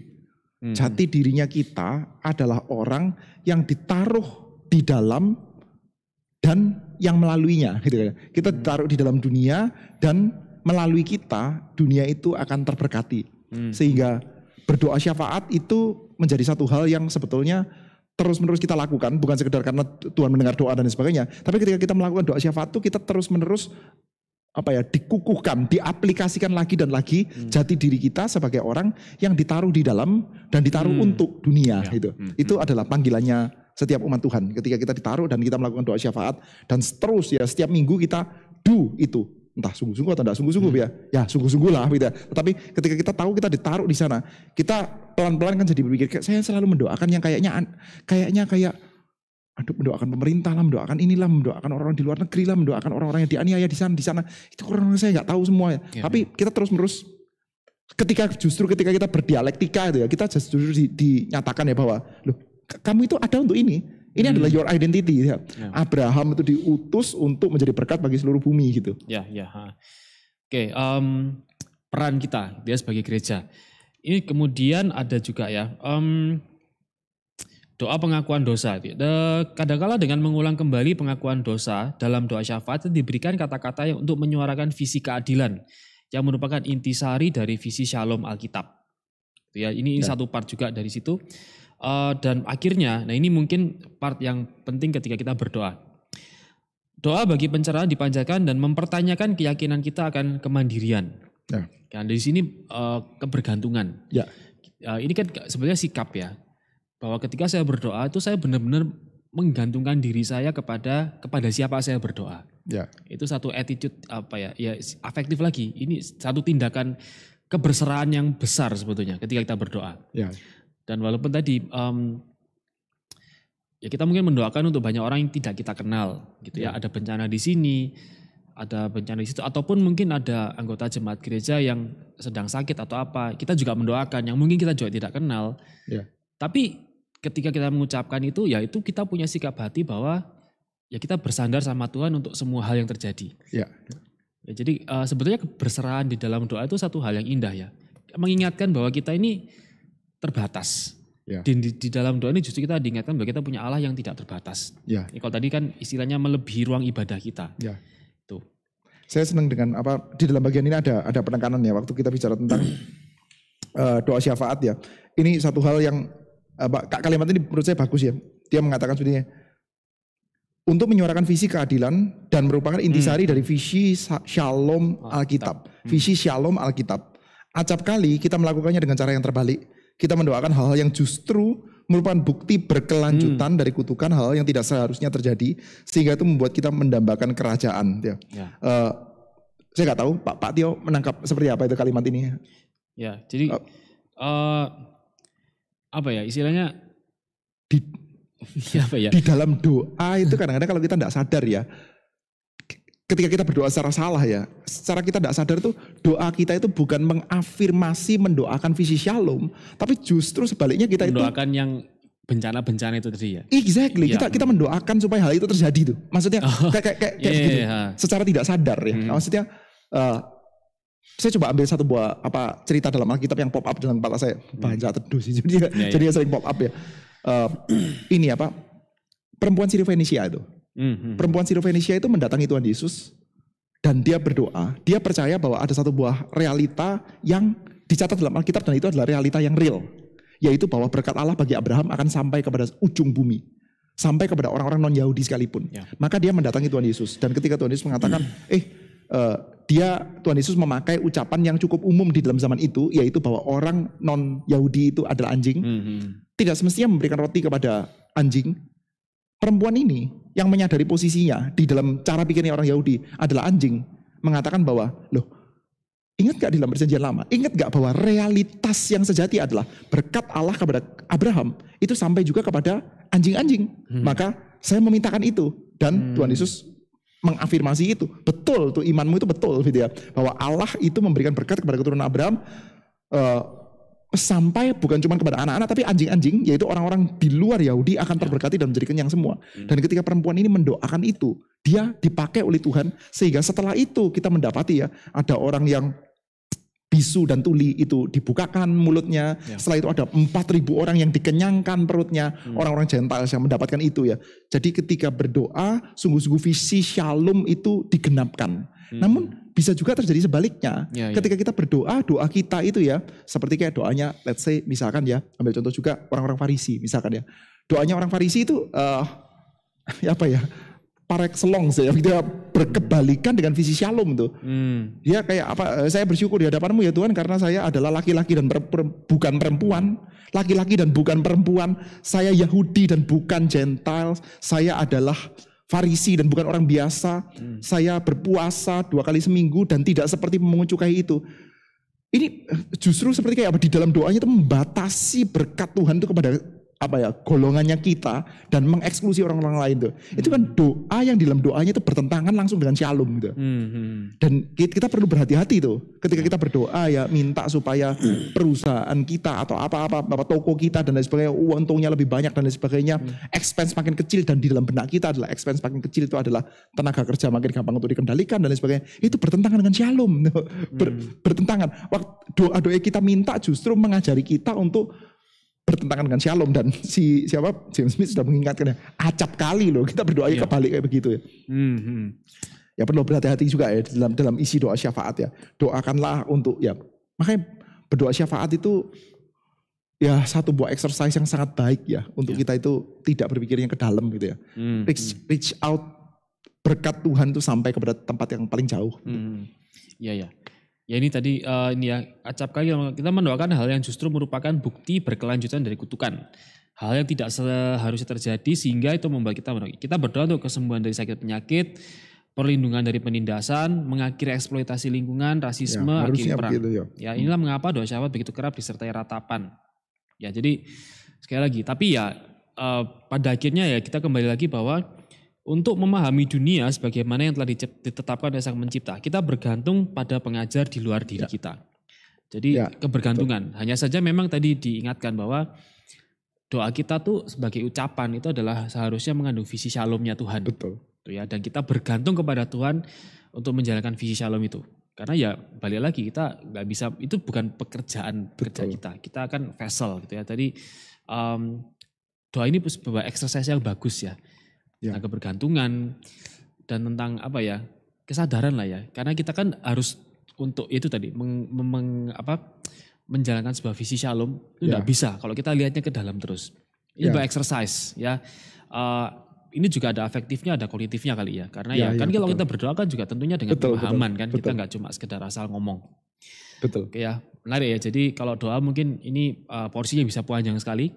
Jati dirinya kita adalah orang yang ditaruh di dalam dan yang melaluinya. Gitu. Kita ditaruh di dalam dunia dan melalui kita dunia itu akan terberkati. Sehingga berdoa syafaat itu menjadi satu hal yang sebetulnya terus-menerus kita lakukan, bukan sekedar karena Tuhan mendengar doa dan sebagainya, tapi ketika kita melakukan doa syafaat itu kita terus-menerus dikukuhkan, diaplikasikan lagi dan lagi jati diri kita sebagai orang yang ditaruh di dalam dan ditaruh untuk dunia gitu. Itu adalah panggilannya setiap umat Tuhan. Ketika kita ditaruh dan kita melakukan doa syafaat dan terus ya setiap minggu kita do itu. Entah sungguh-sungguh atau tidak sungguh-sungguh ya sungguh-sungguh lah gitu. Tetapi ketika kita tahu kita ditaruh di sana, kita pelan-pelan kan jadi berpikir saya selalu mendoakan yang kayak mendoakan pemerintah lah, mendoakan inilah, mendoakan orang-orang di luar negeri lah, mendoakan orang-orang yang dianiaya di sana. Itu orang-orang saya nggak tahu semua ya. Tapi kita terus-menerus ketika kita berdialektika itu ya, kita justru dinyatakan ya bahwa loh kamu itu ada untuk ini. Ini adalah your identity. Ya. Abraham itu diutus untuk menjadi berkat bagi seluruh bumi gitu. Oke, peran kita dia sebagai gereja. Ini kemudian ada juga ya doa pengakuan dosa. Kadang-kala dengan mengulang kembali pengakuan dosa dalam doa syafaat diberikan kata-kata yang untuk menyuarakan visi keadilan yang merupakan intisari dari visi Shalom Alkitab. Ya, ini satu part juga dari situ. Dan akhirnya, nah ini mungkin part yang penting ketika kita berdoa. Doa bagi pencerahan dipanjatkan dan mempertanyakan keyakinan kita akan kemandirian. Dan di sini kebergantungan. Ini kan sebenarnya sikap ya, bahwa ketika saya berdoa itu saya benar-benar menggantungkan diri saya kepada siapa saya berdoa. Itu satu attitude afektif lagi. Ini satu tindakan keberserahan yang besar sebetulnya ketika kita berdoa. Dan walaupun tadi ya kita mungkin mendoakan untuk banyak orang yang tidak kita kenal gitu ya. Ada bencana di sini, ada bencana di situ, ataupun mungkin ada anggota jemaat gereja yang sedang sakit atau apa. Kita juga mendoakan yang mungkin kita juga tidak kenal. Tapi ketika kita mengucapkan itu, ya itu kita punya sikap hati bahwa ya kita bersandar sama Tuhan untuk semua hal yang terjadi. Ya, jadi sebetulnya keberserahan di dalam doa itu satu hal yang indah ya. Mengingatkan bahwa kita ini terbatas. Di dalam doa ini justru kita diingatkan bahwa kita punya Allah yang tidak terbatas. Kalau tadi kan istilahnya melebihi ruang ibadah kita. Tuh. Saya senang dengan di dalam bagian ini ada penekanan ya waktu kita bicara tentang doa syafaat ya. Ini satu hal yang kalimat ini menurut saya bagus ya. Dia mengatakan seperti ini. Untuk menyuarakan visi keadilan dan merupakan intisari dari visi Shalom Alkitab. Visi Shalom Alkitab. Acap kali kita melakukannya dengan cara yang terbalik. Kita mendoakan hal-hal yang justru merupakan bukti berkelanjutan dari kutukan, hal yang tidak seharusnya terjadi, sehingga itu membuat kita mendambakan kerajaan. Ya. Saya nggak tahu Pak Tio menangkap seperti apa itu kalimat ini. Ya, jadi apa ya istilahnya di dalam doa itu kadang-kadang kalau kita tidak sadar ya, ketika kita berdoa secara salah ya, secara kita tidak sadar tuh doa kita itu bukan mengafirmasi mendoakan visi shalom, tapi justru sebaliknya kita mendoakan yang bencana-bencana itu tadi ya. Exactly, kita mendoakan supaya hal itu terjadi tuh. Maksudnya kayak gitu. Secara tidak sadar ya. Maksudnya saya coba ambil satu buah cerita dalam Alkitab yang pop up dalam kepala saya. Banyak teduh sih jadi sering pop up ya. Ini perempuan Sirofenisia itu. Perempuan Sirofenisia itu mendatangi Tuhan Yesus dan dia berdoa. Dia percaya bahwa ada satu buah realita yang dicatat dalam Alkitab dan itu adalah realita yang real. Yaitu bahwa berkat Allah bagi Abraham akan sampai kepada ujung bumi. Sampai kepada orang-orang non-Yahudi sekalipun. Maka dia mendatangi Tuhan Yesus. Dan ketika Tuhan Yesus mengatakan, Tuhan Yesus memakai ucapan yang cukup umum di dalam zaman itu, yaitu bahwa orang non-Yahudi itu adalah anjing. Tidak semestinya memberikan roti kepada anjing. Perempuan ini yang menyadari posisinya di dalam cara pikirnya orang Yahudi adalah anjing. Mengatakan bahwa, ingat gak di dalam perjanjian lama? Ingat gak bahwa realitas yang sejati adalah berkat Allah kepada Abraham itu sampai juga kepada anjing-anjing. Maka saya memintakan itu. Dan Tuhan Yesus mengafirmasi itu. Betul tuh, imanmu itu betul gitu ya. Bahwa Allah itu memberikan berkat kepada keturunan Abraham sampai bukan cuma kepada anak-anak tapi anjing-anjing, yaitu orang-orang di luar Yahudi akan terberkati dan menjadi kenyang semua. Dan ketika perempuan ini mendoakan itu, dia dipakai oleh Tuhan sehingga setelah itu kita mendapati ya ada orang yang bisu dan tuli itu dibukakan mulutnya. Setelah itu ada 4.000 orang yang dikenyangkan perutnya. Orang-orang Gentiles yang mendapatkan itu ya. Jadi ketika berdoa, sungguh-sungguh visi shalom itu digenapkan. Namun bisa juga terjadi sebaliknya. Ketika kita berdoa, doa kita itu ya, seperti kayak doanya, let's say misalkan ya, ambil contoh juga orang-orang Farisi misalkan ya. Doanya orang Farisi itu par excellence ya, dia berkebalikan dengan visi shalom tuh. Dia kayak saya bersyukur di hadapanmu ya Tuhan karena saya adalah laki-laki dan bukan perempuan. Laki-laki dan bukan perempuan. Saya Yahudi dan bukan Gentiles. Saya adalah Farisi dan bukan orang biasa. Saya berpuasa 2 kali seminggu dan tidak seperti memungut cukai itu. Ini justru seperti kayak di dalam doanya itu membatasi berkat Tuhan itu kepada golongannya kita dan mengeksklusi orang-orang lain tuh. Itu kan doa yang di dalam doanya itu bertentangan langsung dengan shalom gitu. Dan kita perlu berhati-hati tuh ketika kita berdoa ya, minta supaya perusahaan kita atau apa toko kita dan lain sebagainya untungnya lebih banyak dan lain sebagainya, expense makin kecil, dan di dalam benak kita adalah expense makin kecil itu adalah tenaga kerja makin gampang untuk dikendalikan dan lain sebagainya. Itu bertentangan dengan shalom. Bertentangan. Waktu doa-doa kita minta justru mengajari kita untuk bertentangan dengan shalom, dan James Smith sudah mengingatkan ya, acap kali loh kita berdoa kebalik kayak begitu ya. Ya perlu berhati-hati juga ya dalam isi doa syafaat ya. Doakanlah untuk ya, makanya berdoa syafaat itu ya satu buah exercise yang sangat baik ya untuk kita itu tidak berpikir yang ke dalam gitu ya. Reach out, berkat Tuhan itu sampai kepada tempat yang paling jauh. Iya. Ya ini tadi acap kali kita mendoakan hal yang justru merupakan bukti berkelanjutan dari kutukan. Hal yang tidak seharusnya terjadi sehingga itu membuat kita berdoa untuk kesembuhan dari sakit penyakit, perlindungan dari penindasan, mengakhiri eksploitasi lingkungan, rasisme, akhiri perang. Ya inilah mengapa doa syafaat begitu kerap disertai ratapan. Ya jadi sekali lagi, tapi ya pada akhirnya ya kita kembali lagi bahwa untuk memahami dunia sebagaimana yang telah ditetapkan oleh Sang Pencipta, kita bergantung pada pengajar di luar diri kita. Jadi kebergantungan. Hanya saja memang tadi diingatkan bahwa doa kita tuh sebagai ucapan itu adalah seharusnya mengandung visi shalomnya Tuhan. Betul. Dan kita bergantung kepada Tuhan untuk menjalankan visi shalom itu. Karena ya balik lagi kita nggak bisa, itu bukan pekerjaan kerja kita. Kita kan vessel gitu ya. Tadi doa ini sebuah exercise yang bagus ya. Tentang kebergantungan dan tentang kesadaran lah ya, karena kita kan harus untuk itu tadi menjalankan sebuah visi shalom itu tidak bisa kalau kita lihatnya ke dalam terus. Ini sebuah exercise ya. Ini juga ada afektifnya, ada kognitifnya kali ya, karena kalau kita berdoa kan juga tentunya dengan pemahaman kan, kita nggak cuma sekedar asal ngomong. Betul. Ya. menarik ya. Jadi kalau doa mungkin ini porsinya bisa panjang sekali.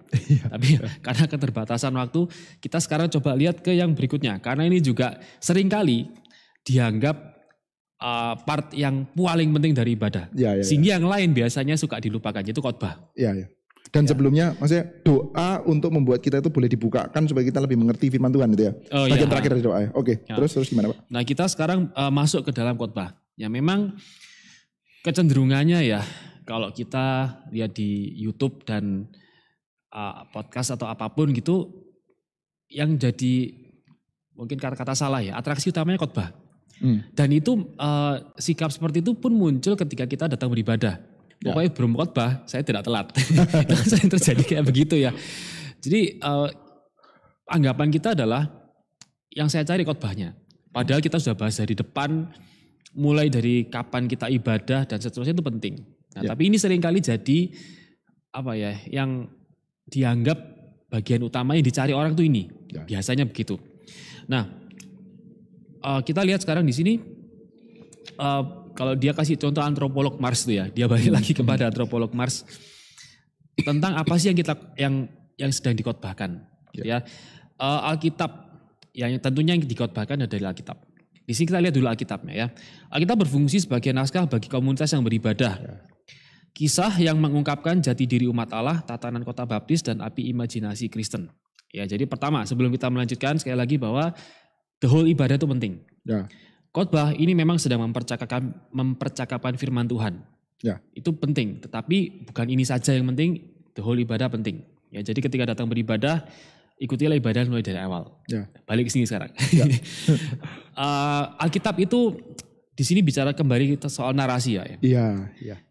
Tapi karena keterbatasan waktu, kita sekarang coba lihat ke yang berikutnya. Karena ini juga seringkali dianggap part yang paling penting dari ibadah. Sehingga yang lain biasanya suka dilupakan, yaitu khotbah. Dan sebelumnya maksudnya doa untuk membuat kita itu boleh dibukakan supaya kita lebih mengerti firman Tuhan gitu ya. Bagian terakhir dari doa ya. Oke, terus gimana Pak? Nah kita sekarang masuk ke dalam khotbah. Ya memang kecenderungannya ya kalau kita lihat di YouTube dan podcast atau apapun gitu, yang jadi mungkin kata-kata salah ya, atraksi utamanya khotbah. Dan itu sikap seperti itu pun muncul ketika kita datang beribadah. Pokoknya belum khotbah, saya tidak telat. Itu sering terjadi kayak begitu ya. Jadi anggapan kita adalah yang saya cari khotbahnya. Padahal kita sudah bahas dari depan, mulai dari kapan kita ibadah dan seterusnya itu penting. Nah, tapi ini seringkali jadi apa ya, yang dianggap bagian utama yang dicari orang tuh ini. Biasanya begitu. Nah, kita lihat sekarang di sini. Kalau dia kasih contoh antropolog Mars tuh ya, dia balik lagi kepada antropolog Mars tentang apa sih yang sedang dikhotbahkan. Ya, Alkitab yang tentunya yang dikhotbahkan adalah Alkitab. Di sini kita lihat dulu Alkitabnya ya. Alkitab berfungsi sebagai naskah bagi komunitas yang beribadah. Kisah yang mengungkapkan jati diri umat Allah, tatanan kota baptis dan api imajinasi Kristen. Ya, jadi pertama sebelum kita melanjutkan sekali lagi bahwa the whole ibadah itu penting. Khotbah ini memang sedang mempercakapkan firman Tuhan. Itu penting, tetapi bukan ini saja yang penting, the whole ibadah penting. Ya, jadi ketika datang beribadah, ikutilah ibadah mulai dari awal. Balik ke sini sekarang. Alkitab itu di sini bicara kembali soal narasi ya.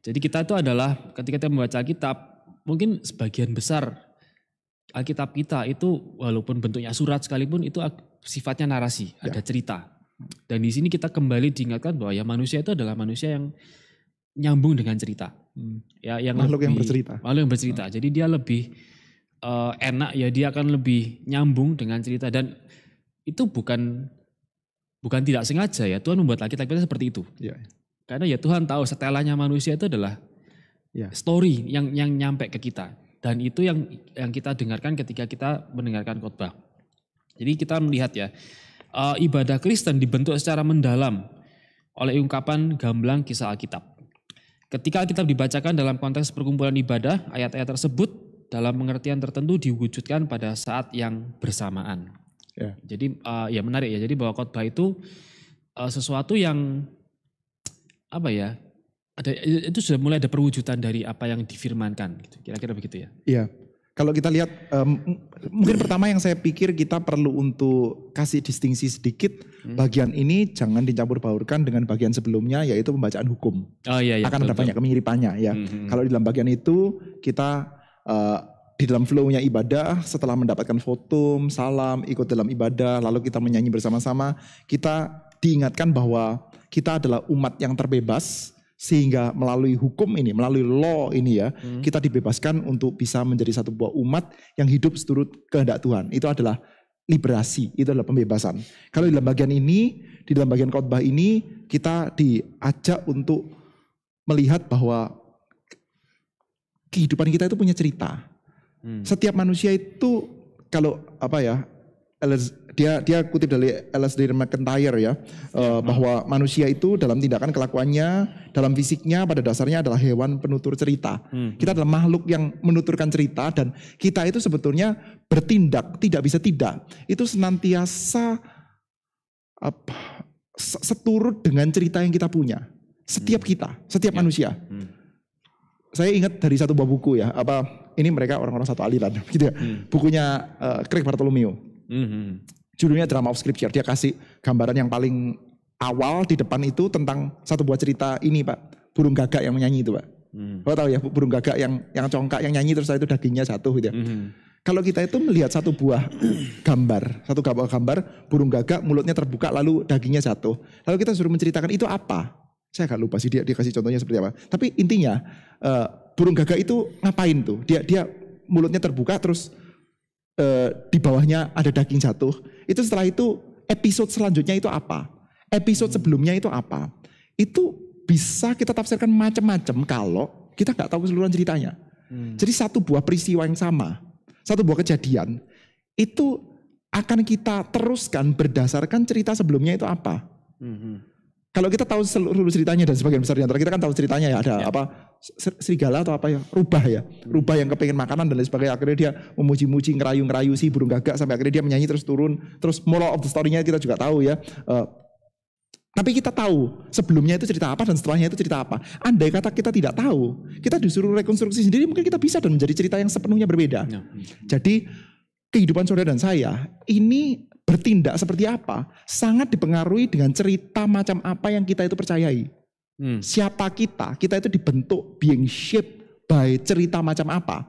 Jadi kita itu adalah ketika kita membaca Alkitab, mungkin sebagian besar Alkitab kita itu walaupun bentuknya surat sekalipun itu sifatnya narasi, ada cerita. Dan di sini kita kembali diingatkan bahwa ya manusia itu adalah manusia yang nyambung dengan cerita. Ya, yang makhluk yang bercerita. Makhluk yang bercerita. Jadi dia lebih enak ya, dia akan lebih nyambung dengan cerita, dan itu bukan tidak sengaja ya, Tuhan membuat Alkitab kita seperti itu. Karena ya Tuhan tahu setelannya manusia itu adalah story yang nyampe ke kita, dan itu yang kita dengarkan ketika kita mendengarkan khotbah. Jadi kita melihat ya, ibadah Kristen dibentuk secara mendalam oleh ungkapan gamblang kisah Alkitab. Ketika Alkitab dibacakan dalam konteks perkumpulan ibadah, ayat-ayat tersebut dalam pengertian tertentu diwujudkan pada saat yang bersamaan. Jadi ya menarik ya, jadi bahwa khotbah itu sesuatu yang apa ya, itu sudah mulai ada perwujudan dari apa yang difirmankan, gitu. Kira-kira begitu ya. Iya. Kalau kita lihat, mungkin pertama yang saya pikir kita perlu untuk kasih distingsi sedikit, bagian ini jangan dicampur baurkan dengan bagian sebelumnya, yaitu pembacaan hukum. Akan ada banyak kemiripannya ya. Kalau di dalam bagian itu kita di dalam flow-nya ibadah, setelah mendapatkan votum, salam, ikut dalam ibadah, lalu kita menyanyi bersama-sama, kita diingatkan bahwa kita adalah umat yang terbebas, sehingga melalui hukum ini, melalui law ini ya, kita dibebaskan untuk bisa menjadi satu buah umat yang hidup seturut kehendak Tuhan. Itu adalah liberasi, itu adalah pembebasan. Kalau di dalam bagian ini, di dalam bagian khotbah ini, kita diajak untuk melihat bahwa kehidupan kita itu punya cerita. Setiap manusia itu, kalau apa ya, dia kutip dari L.S.D. McIntyre ya, bahwa manusia itu dalam tindakan kelakuannya, dalam fisiknya pada dasarnya adalah hewan penutur cerita. Kita adalah makhluk yang menuturkan cerita, dan kita itu sebetulnya bertindak tidak bisa tidak. Itu senantiasa seturut dengan cerita yang kita punya. Setiap kita, setiap manusia. Saya ingat dari satu buah buku ya, ini mereka orang-orang satu aliran gitu ya. Bukunya Craig Bartholomew. Judulnya Drama of Scripture. Dia kasih gambaran yang paling awal di depan itu tentang satu buah cerita ini Pak. Burung gagak yang menyanyi itu Pak. Kau tahu ya, burung gagak yang congkak yang nyanyi terus itu dagingnya jatuh gitu ya. Kalau kita itu melihat satu buah gambar, burung gagak mulutnya terbuka lalu dagingnya jatuh. Lalu kita suruh menceritakan itu apa? Saya agak lupa sih dia kasih contohnya seperti apa. Tapi intinya burung gagak itu ngapain tuh? Dia mulutnya terbuka terus di bawahnya ada daging jatuh. Itu setelah itu episode selanjutnya itu apa? Episode sebelumnya itu apa? Itu bisa kita tafsirkan macam-macam kalau kita nggak tahu keseluruhan ceritanya. Jadi satu buah peristiwa yang sama, satu buah kejadian itu akan kita teruskan berdasarkan cerita sebelumnya itu apa. Kalau kita tahu seluruh ceritanya dan sebagian besar di antara kita kan tahu ceritanya ya, ada apa serigala atau apa ya, rubah yang kepengen makanan dan lain sebagainya, akhirnya dia memuji-muji, ngerayu-ngerayu si burung gagak sampai akhirnya dia menyanyi terus turun, terus moral of the story-nya kita juga tahu ya. Tapi kita tahu sebelumnya itu cerita apa dan setelahnya itu cerita apa. Andai kata kita tidak tahu, kita disuruh rekonstruksi sendiri, mungkin kita bisa dan menjadi cerita yang sepenuhnya berbeda. Jadi kehidupan saudara dan saya ini bertindak seperti apa sangat dipengaruhi dengan cerita macam apa yang kita itu percayai. Siapa kita itu dibentuk, being shaped by cerita macam apa.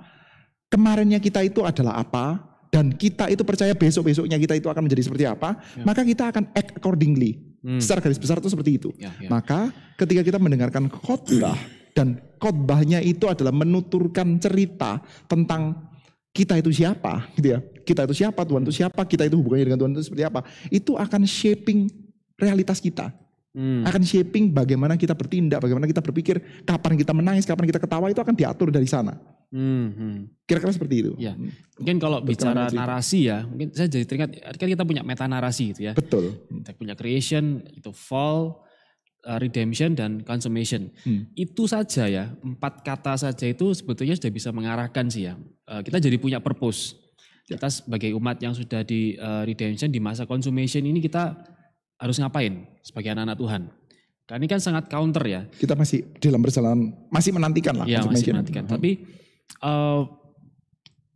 Kemarinnya kita itu adalah apa, dan kita itu percaya besok-besoknya kita itu akan menjadi seperti apa, maka kita akan act accordingly. Secara garis besar itu seperti itu. Maka ketika kita mendengarkan khotbah, dan khotbahnya itu adalah menuturkan cerita tentang kita itu siapa, gitu ya. Kita itu siapa, Tuhan itu siapa, kita itu hubungannya dengan Tuhan itu seperti apa. Itu akan shaping realitas kita. Akan shaping bagaimana kita bertindak, bagaimana kita berpikir, kapan kita menangis, kapan kita ketawa, itu akan diatur dari sana. Kira-kira seperti itu. Ya. Mungkin kalau bicara narasi ya, mungkin saya jadi teringat, kan kita punya meta narasi gitu ya. Betul. Kita punya creation, itu fall, redemption, dan consummation. Itu saja ya, 4 kata saja itu sebetulnya sudah bisa mengarahkan sih ya. Kita jadi punya purpose. Kita sebagai umat yang sudah di redemption, di masa consummation ini kita harus ngapain sebagai anak-anak Tuhan. Karena ini kan sangat counter ya. Kita masih dalam perjalanan, masih menantikan lah. Ya, masih menantikan. Tapi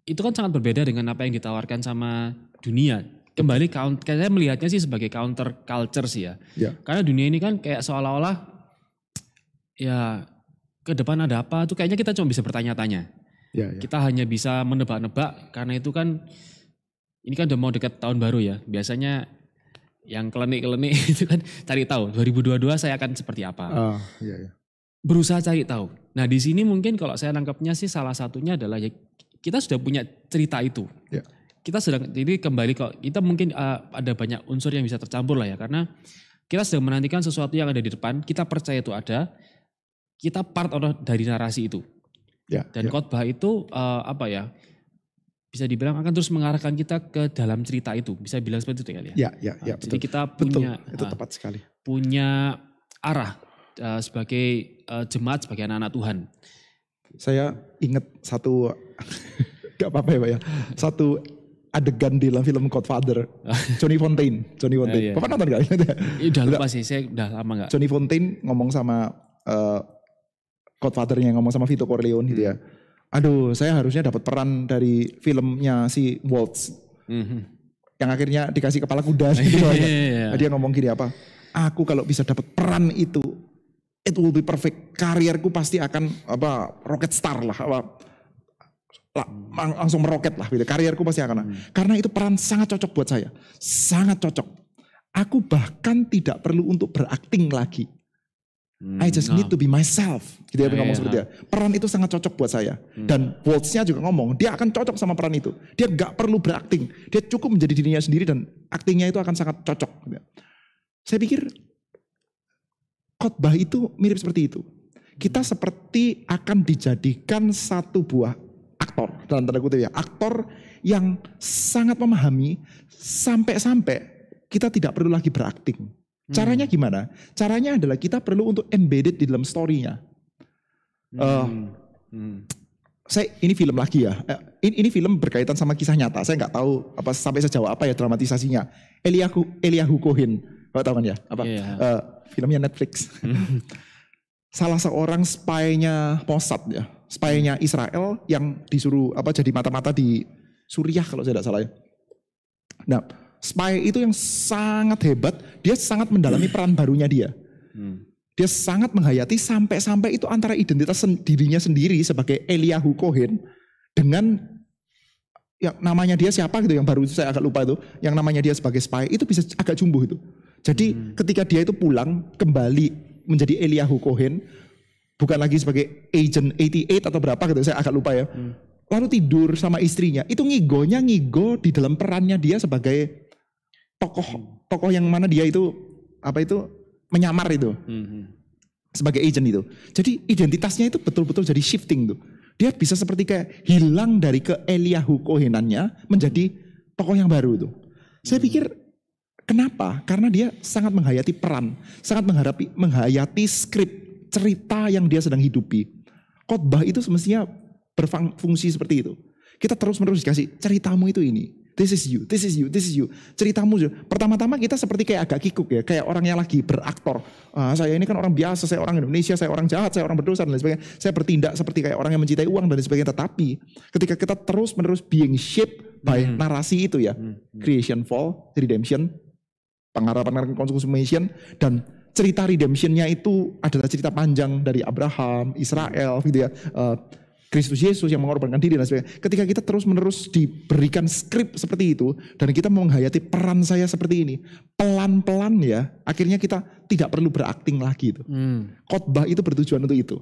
itu kan sangat berbeda dengan apa yang ditawarkan sama dunia. Kembali saya melihatnya sih sebagai counter culture sih ya. Karena dunia ini kan kayak seolah-olah ya ke depan ada apa tuh kayaknya kita cuma bisa bertanya-tanya. Kita hanya bisa menebak-nebak karena itu kan ini kan udah mau dekat tahun baru ya. Biasanya yang kelenik-kelenik itu kan cari tahu 2022 saya akan seperti apa. Berusaha cari tahu. Nah di sini mungkin kalau saya nangkapnya sih salah satunya adalah ya kita sudah punya cerita itu. Kita sedang, jadi kembali kok kita mungkin ada banyak unsur yang bisa tercampur lah ya, karena kita sedang menantikan sesuatu yang ada di depan, kita percaya itu ada, kita part dari narasi itu. Dan khotbah itu apa ya, bisa dibilang akan terus mengarahkan kita ke dalam cerita itu, bisa bilang seperti itu kali ya. Jadi kita punya, itu tepat sekali. Punya arah sebagai jemaat, sebagai anak-anak Tuhan. Saya ingat satu, gak apa-apa ya Pak ya, satu adegan di dalam film Godfather, Johnny Fontaine. Bapak nonton gak? Udah lupa sih, saya udah lama gak. Johnny Fontaine ngomong sama Godfather-nya, ngomong sama Vito Corleone gitu ya. Aduh, saya harusnya dapat peran dari filmnya si Waltz. Yang akhirnya dikasih kepala kuda. Gitu Dia ngomong gini apa, aku kalau bisa dapat peran itu, it will be perfect. Karirku pasti akan rocket star lah. Langsung meroket lah. Karirku pasti akan. Karena itu peran sangat cocok buat saya. Sangat cocok. Aku bahkan tidak perlu untuk berakting lagi. I just need to be myself. Gitu ya, ngomong seperti itu. Peran itu sangat cocok buat saya. Dan Waltz-nya juga ngomong, dia akan cocok sama peran itu. Dia gak perlu berakting. Dia cukup menjadi dirinya sendiri dan aktingnya itu akan sangat cocok. Saya pikir khotbah itu mirip seperti itu. Kita seperti akan dijadikan satu buah aktor, dalam tanda kutip ya. Aktor yang sangat memahami sampai-sampai kita tidak perlu lagi berakting. Caranya gimana? Caranya adalah kita perlu untuk embedded di dalam story-nya. Ini film lagi ya. Ini film berkaitan sama kisah nyata. Saya nggak tahu sampai sejauh apa ya dramatisasinya. Eliyahu Cohen, tahu kan ya? Filmnya Netflix. Salah seorang spy-nya Mossad ya, spy-nya Israel yang disuruh jadi mata-mata di Suriah kalau saya tidak salah ya. Nah, spy itu yang sangat hebat, dia sangat mendalami peran barunya dia. Dia sangat menghayati sampai-sampai itu antara identitas dirinya sendiri sebagai Eliyahu Cohen dengan yang namanya dia siapa gitu, yang baru itu saya agak lupa itu, yang namanya dia sebagai spy itu bisa agak jumbuh itu. Jadi ketika dia itu pulang kembali menjadi Eliyahu Cohen, bukan lagi sebagai Agent 88 atau berapa gitu, saya agak lupa ya. Lalu tidur sama istrinya, itu ngigo di dalam perannya dia sebagai tokoh yang mana dia itu menyamar itu. sebagai agent itu. Jadi identitasnya itu betul-betul jadi shifting tuh. Dia bisa seperti kayak hilang dari ke Eliyahu Kohenannya menjadi tokoh yang baru tuh. Saya pikir kenapa? Karena dia sangat menghayati peran, sangat menghayati skrip cerita yang dia sedang hidupi. Khotbah itu semestinya berfungsi seperti itu. Kita terus-menerus dikasih ceritamu itu ini. This is you, this is you, this is you. Ceritamu. Pertama-tama kita seperti kayak agak kikuk ya. Kayak orang yang lagi beraktor. Saya ini kan orang biasa, saya orang Indonesia, saya orang jahat, saya orang berdosa dan lain sebagainya. Saya bertindak seperti kayak orang yang mencintai uang dan lain sebagainya. Tetapi ketika kita terus-menerus being shaped by narasi itu ya. Creation, fall, redemption, pengharapan consummation. Dan cerita redemptionnya itu adalah cerita panjang dari Abraham, Israel gitu ya. Kristus Yesus yang mengorbankan diri dan sebagainya. Ketika kita terus-menerus diberikan skrip seperti itu dan kita mau menghayati peran saya seperti ini, pelan-pelan ya, akhirnya kita tidak perlu berakting lagi itu. Khotbah itu bertujuan untuk itu.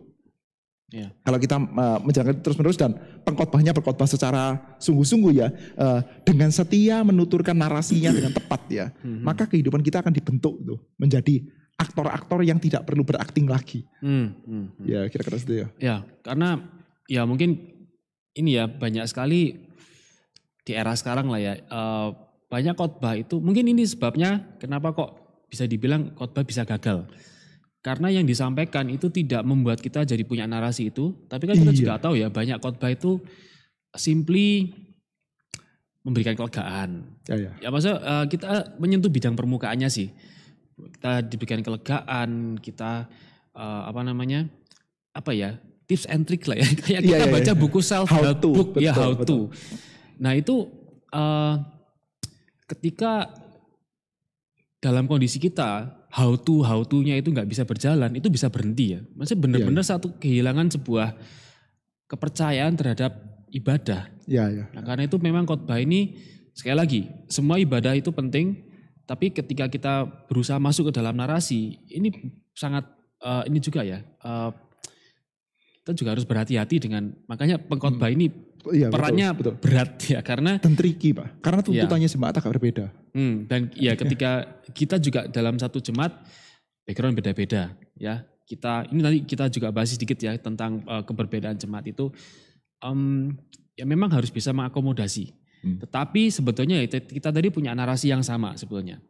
Yeah. Kalau kita menjalankan terus-menerus dan pengkhotbahnya berkhotbah secara sungguh-sungguh ya, dengan setia menuturkan narasinya dengan tepat ya, maka kehidupan kita akan dibentuk tuh menjadi aktor-aktor yang tidak perlu berakting lagi. Ya kira-kira itu ya. Ya karena ya mungkin ini ya banyak sekali di era sekarang lah ya, banyak khotbah itu mungkin ini sebabnya kenapa kok bisa dibilang khotbah bisa gagal. Karena yang disampaikan itu tidak membuat kita jadi punya narasi itu, tapi kan kita juga tahu ya banyak khotbah itu simply memberikan kelegaan. Ya maksudnya kita menyentuh bidang permukaannya sih. Kita diberikan kelegaan, kita tips and trick lah ya. Kayak kita baca buku self help book, how to. Nah itu ketika dalam kondisi kita how to-nya itu nggak bisa berjalan, itu bisa berhenti ya. Maksudnya benar-benar satu kehilangan sebuah kepercayaan terhadap ibadah. Nah, karena itu memang khotbah ini sekali lagi semua ibadah itu penting, tapi ketika kita berusaha masuk ke dalam narasi ini sangat ini juga ya. Kita juga harus berhati-hati dengan, makanya pengkhotbah ini perannya betul. Berat ya karena dan tricky Pak, karena tuntutannya jemaat agak berbeda. Dan ya ketika kita juga dalam satu jemaat background beda-beda ya, ini nanti kita juga bahas sedikit ya tentang keberbedaan jemaat itu, ya memang harus bisa mengakomodasi. Tetapi sebetulnya kita tadi punya narasi yang sama sebetulnya.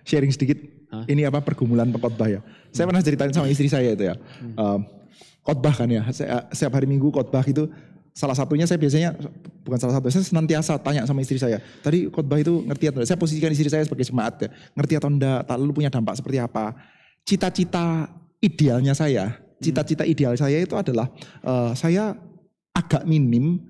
Sharing sedikit, ini pergumulan pengkhotbah ya. Saya pernah ceritain sama istri saya itu ya. Khotbah kan ya, setiap hari Minggu khotbah itu salah satunya saya biasanya, bukan salah satu, saya senantiasa tanya sama istri saya, tadi khotbah itu ngerti atau enggak? Saya posisikan istri saya sebagai jemaat ya, ngerti atau enggak, lalu punya dampak seperti apa. Cita-cita idealnya saya, cita-cita ideal saya itu adalah saya agak minim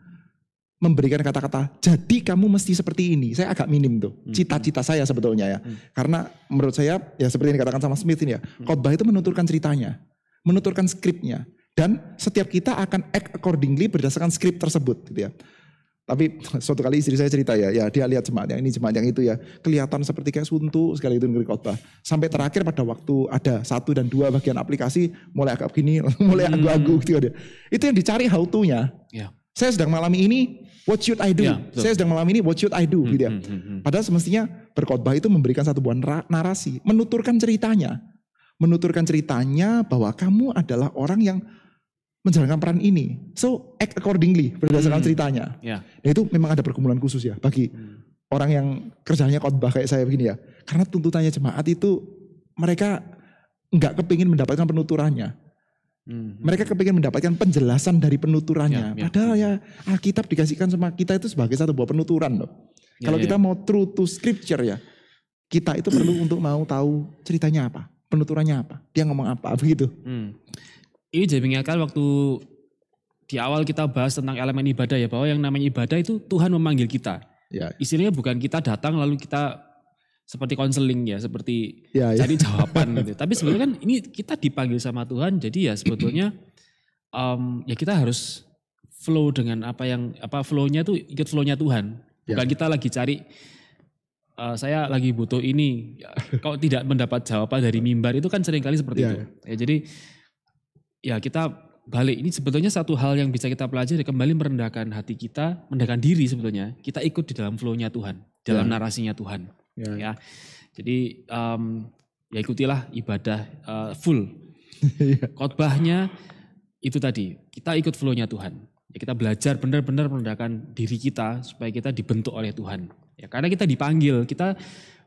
memberikan kata-kata, jadi kamu mesti seperti ini. Saya agak minim tuh, cita-cita saya sebetulnya ya. Karena menurut saya, ya seperti yang dikatakan sama Smith ini ya, khotbah itu menuturkan ceritanya, menuturkan skripnya. Dan setiap kita akan act accordingly berdasarkan skrip tersebut gitu ya. Tapi suatu kali istri saya cerita ya dia lihat jemaat yang ini, jemaat yang itu ya, kelihatan seperti kayak suntuk sekali itu ngeri khotbah. Sampai terakhir pada waktu ada 1 dan 2 bagian aplikasi, mulai agak begini, mulai agu-agu gitu ya. Itu yang dicari how to-nya. Saya sedang mengalami ini, what should I do? Saya sedang mengalami ini, what should I do? Gitu ya. Padahal semestinya berkhotbah itu memberikan satu buah narasi, menuturkan ceritanya bahwa kamu adalah orang yang menjalankan peran ini. So act accordingly berdasarkan ceritanya. Nah itu memang ada pergumulan khusus ya bagi orang yang kerjanya khotbah kayak saya begini ya. Karena tuntutannya jemaat itu mereka nggak kepingin mendapatkan penuturannya. Mereka kepingin mendapatkan penjelasan dari penuturannya. Padahal ya Alkitab dikasihkan sama kita itu sebagai satu buah penuturan loh. Kalau kita mau true to scripture ya, kita itu perlu untuk mau tahu ceritanya apa, penuturannya apa, dia ngomong apa, begitu. Ini jadi mengingatkan waktu di awal kita bahas tentang elemen ibadah ya, bahwa yang namanya ibadah itu Tuhan memanggil kita. Istilahnya bukan kita datang lalu kita seperti konseling ya, seperti cari jawaban gitu. Tapi sebenarnya kan ini kita dipanggil sama Tuhan, jadi ya sebetulnya ya kita harus flow dengan flow-nya itu ikut flow-nya Tuhan. Bukan kita lagi cari saya lagi butuh ini. Kalau tidak mendapat jawaban dari mimbar itu kan seringkali seperti itu. Ya, jadi ya kita balik, ini sebetulnya satu hal yang bisa kita pelajari, kembali merendahkan hati kita, merendahkan diri sebetulnya. Kita ikut di dalam flow-nya Tuhan, dalam narasinya Tuhan. Ya. Jadi ya ikutilah ibadah full. Khotbahnya itu tadi, kita ikut flow-nya Tuhan. Ya, kita belajar benar-benar merendahkan diri kita supaya kita dibentuk oleh Tuhan. Ya, karena kita dipanggil, kita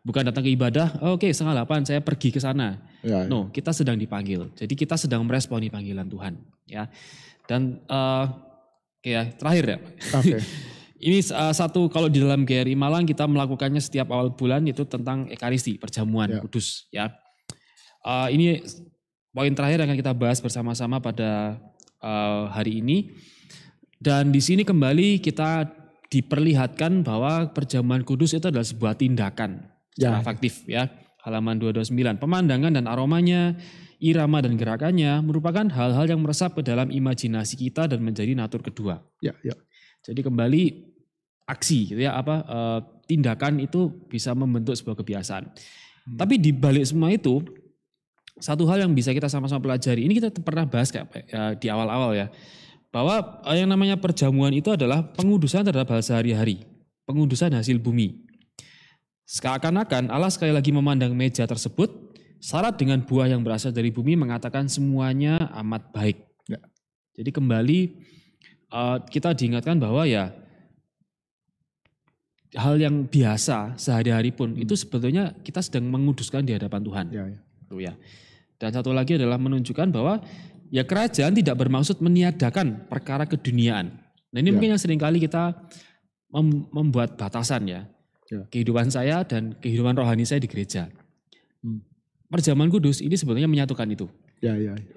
bukan datang ke ibadah, oke, 7:30 saya pergi ke sana. No, kita sedang dipanggil. Jadi kita sedang meresponi panggilan Tuhan. Ya, dan terakhir ya. Okay. Ini satu, kalau di dalam GRI Malang kita melakukannya setiap awal bulan, itu tentang Ekaristi, perjamuan kudus. Ya, ini poin terakhir yang akan kita bahas bersama-sama pada hari ini. Dan di sini kembali kita diperlihatkan bahwa perjamuan kudus itu adalah sebuah tindakan secara faktif, ya. Halaman 229. Pemandangan dan aromanya, irama dan gerakannya merupakan hal-hal yang meresap ke dalam imajinasi kita dan menjadi natur kedua. Jadi kembali aksi, gitu ya, tindakan itu bisa membentuk sebuah kebiasaan. Tapi di balik semua itu, satu hal yang bisa kita sama-sama pelajari, ini kita pernah bahas di awal-awal ya, bahwa yang namanya perjamuan itu adalah pengudusan terhadap hal sehari-hari, pengudusan hasil bumi. Seakan-akan Allah sekali lagi memandang meja tersebut, syarat dengan buah yang berasal dari bumi, mengatakan semuanya amat baik. Jadi kembali kita diingatkan bahwa ya hal yang biasa sehari-hari pun itu sebetulnya kita sedang menguduskan di hadapan Tuhan. Tuh ya. Dan satu lagi adalah menunjukkan bahwa ya kerajaan tidak bermaksud meniadakan perkara keduniaan. Nah ini mungkin yang seringkali kita membuat batasan ya. Kehidupan saya dan kehidupan rohani saya di gereja. Perjamuan kudus ini sebetulnya menyatukan itu.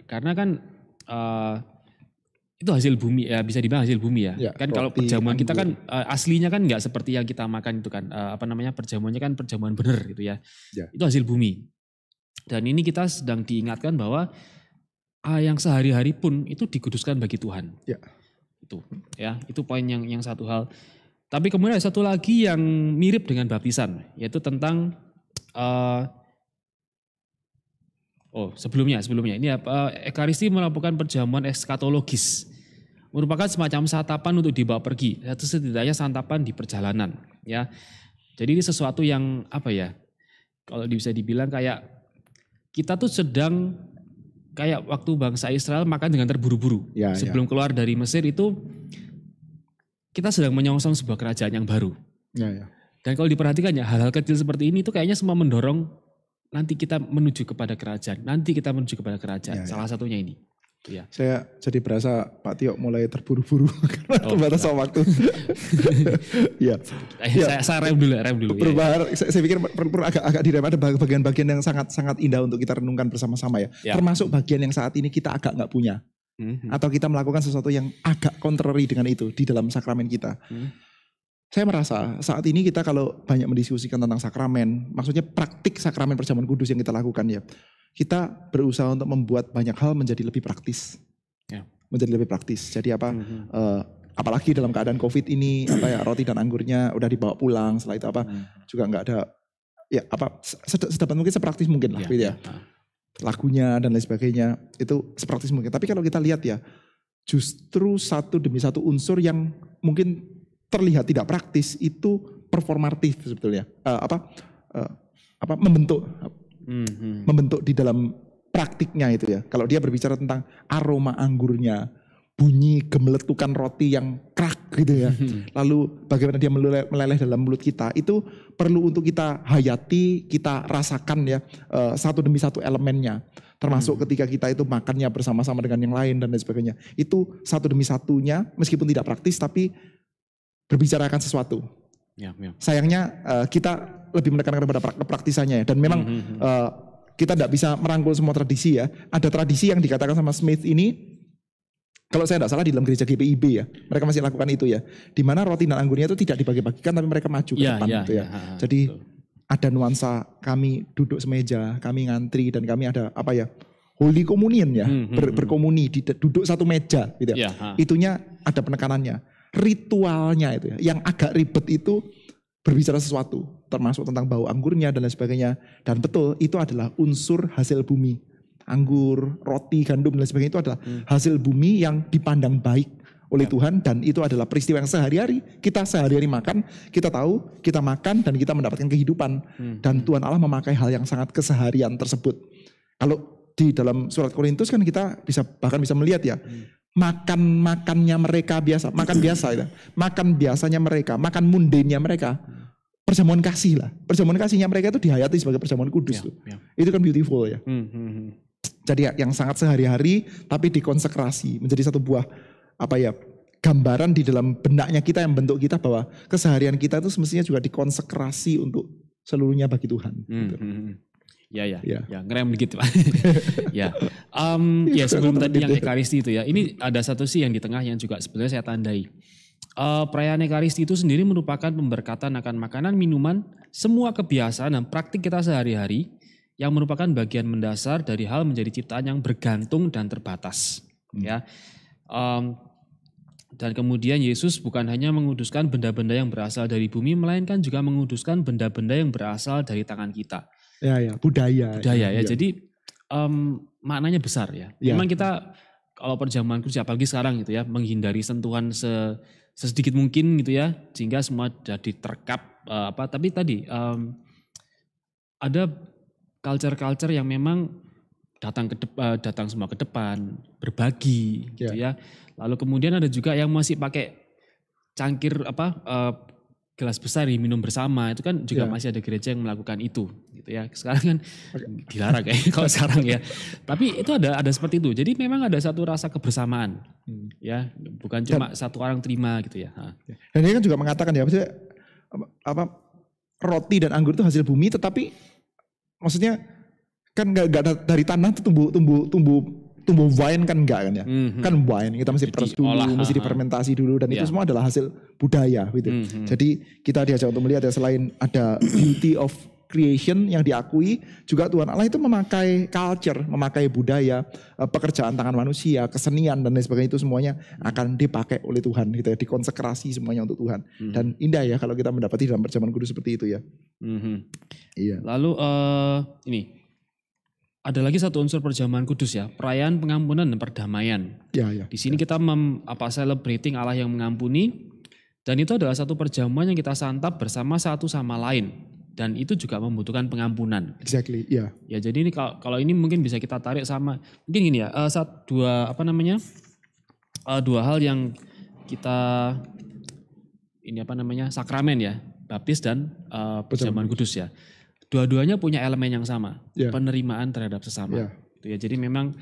Karena kan itu hasil bumi ya, bisa dibilang hasil bumi ya. Kan kalau perjamuan kita kan aslinya kan nggak seperti yang kita makan itu kan. Perjamuannya kan perjamuan benar gitu ya. Itu hasil bumi. Dan ini kita sedang diingatkan bahwa yang sehari-hari pun itu dikuduskan bagi Tuhan. Itu poin yang satu hal. Tapi kemudian ada satu lagi yang mirip dengan baptisan, yaitu tentang sebelumnya ini Ekaristi melakukan perjamuan eskatologis, merupakan semacam santapan untuk dibawa pergi, atau setidaknya santapan di perjalanan. Ya, jadi ini sesuatu yang kalau bisa dibilang kayak kita tuh sedang kayak waktu bangsa Israel makan dengan terburu-buru. Sebelum keluar dari Mesir itu kita sedang menyongsong sebuah kerajaan yang baru. Dan kalau diperhatikan ya hal-hal kecil seperti ini tuh kayaknya semua mendorong nanti kita menuju kepada kerajaan. Salah satunya ini. Saya jadi berasa Pak Tio mulai terburu-buru karena terbatas waktu. Saya rem dulu. Saya pikir perlu agak direm, ada bagian-bagian yang sangat indah untuk kita renungkan bersama-sama ya. Termasuk bagian yang saat ini kita agak nggak punya. Atau kita melakukan sesuatu yang agak contrary dengan itu di dalam sakramen kita. Saya merasa saat ini kita kalau banyak mendiskusikan tentang sakramen, maksudnya praktik sakramen perjamuan kudus yang kita lakukan ya, kita berusaha untuk membuat banyak hal menjadi lebih praktis. Jadi apalagi dalam keadaan COVID ini, roti dan anggurnya udah dibawa pulang, setelah itu juga nggak ada, sedapat mungkin sepraktis mungkin lah, gitu ya. Lagunya dan lain sebagainya itu sepraktis mungkin. Tapi kalau kita lihat ya, justru satu demi satu unsur yang mungkin terlihat tidak praktis itu performatif sebetulnya. Membentuk di dalam praktiknya itu ya. Kalau dia berbicara tentang aroma anggurnya, bunyi gemeletukan roti yang krak gitu ya. Lalu bagaimana dia meleleh dalam mulut kita, itu perlu untuk kita hayati, kita rasakan ya, satu demi satu elemennya. Termasuk ketika kita itu makannya bersama-sama dengan yang lain dan lain sebagainya. Itu satu demi satunya meskipun tidak praktis tapi berbicarakan sesuatu. Sayangnya kita lebih menekankan kepada kepraktisannya ya. Dan memang kita tidak bisa merangkul semua tradisi ya. Ada tradisi yang dikatakan sama Smith ini, kalau saya tidak salah di dalam gereja GPIB ya, mereka masih lakukan itu ya. Di mana roti dan anggurnya itu tidak dibagi-bagikan tapi mereka maju ke depan gitu ya. Jadi ada nuansa kami duduk semeja, kami ngantri dan kami ada Holy Communion ya, berkomuni, duduk satu meja gitu ya. Itunya ada penekanannya. Ritualnya itu ya, yang agak ribet itu berbicara sesuatu, termasuk tentang bau anggurnya dan lain sebagainya. Dan betul itu adalah unsur hasil bumi. Anggur, roti, gandum dan lain sebagainya itu adalah hasil bumi yang dipandang baik oleh Tuhan, dan itu adalah peristiwa yang sehari-hari kita makan, kita tahu kita makan dan kita mendapatkan kehidupan, dan Tuhan Allah memakai hal yang sangat keseharian tersebut. Kalau di dalam surat Korintus kan kita bahkan bisa melihat ya, makannya mereka biasa, makan biasa ya, makan biasanya mereka, makan mundennya mereka, perjamuan kasih lah, perjamuan kasihnya mereka itu dihayati sebagai perjamuan kudus tuh. Itu kan beautiful ya. Jadi yang sangat sehari-hari tapi dikonsekrasi menjadi satu buah gambaran di dalam benaknya kita yang bentuk kita bahwa keseharian kita itu semestinya juga dikonsekrasi untuk seluruhnya bagi Tuhan. Gitu. Ya, ngerem dikit Pak. Ya sebelum tadi yang Ekaristi itu ya, ini ada satu sih yang di tengah yang juga sebenarnya saya tandai. Perayaan Ekaristi itu sendiri merupakan pemberkatan akan makanan, minuman, semua kebiasaan dan praktik kita sehari-hari yang merupakan bagian mendasar dari hal menjadi ciptaan yang bergantung dan terbatas. Ya. Dan kemudian Yesus bukan hanya menguduskan benda-benda yang berasal dari bumi, melainkan juga menguduskan benda-benda yang berasal dari tangan kita. Budaya ya. Jadi maknanya besar ya. Memang kita kalau perjamuan kudus apalagi sekarang gitu ya, menghindari sentuhan sesedikit mungkin gitu ya, sehingga semua jadi terkap tapi tadi ada culture yang memang datang semua ke depan, berbagi gitu ya. Lalu kemudian ada juga yang masih pakai cangkir gelas besar minum bersama, itu kan juga masih ada gereja yang melakukan itu gitu ya. Sekarang kan dilarang kayaknya kalau sekarang ya. Tapi itu ada seperti itu. Jadi memang ada satu rasa kebersamaan. Ya, bukan cuma satu orang terima gitu ya. Dan dia kan juga mengatakan ya, roti dan anggur itu hasil bumi, tetapi maksudnya kan enggak dari tanah itu tumbuh wine kan enggak kan ya. Kan wine kita mesti press dulu, mesti difermentasi dulu, dan itu semua adalah hasil budaya gitu. Jadi kita diajak untuk melihat ya, selain ada beauty of creation yang diakui, juga Tuhan Allah itu memakai culture, memakai budaya, pekerjaan tangan manusia, kesenian dan lain sebagainya, itu semuanya akan dipakai oleh Tuhan gitu ya, dikonsekrasi semuanya untuk Tuhan. Dan indah ya kalau kita mendapati dalam perjamuan kudus seperti itu ya. Iya. Lalu ini ada lagi satu unsur perjamuan kudus ya, perayaan pengampunan dan perdamaian. Di sini kita celebrating Allah yang mengampuni, dan itu adalah satu perjamuan yang kita santap bersama satu sama lain, dan itu juga membutuhkan pengampunan. Exactly, Ya, jadi ini kalau ini mungkin bisa kita tarik sama mungkin gini ya, dua hal yang kita sakramen ya, baptis dan perjamuan kudus ya. Dua-duanya punya elemen yang sama, penerimaan terhadap sesama. Gitu ya. Jadi memang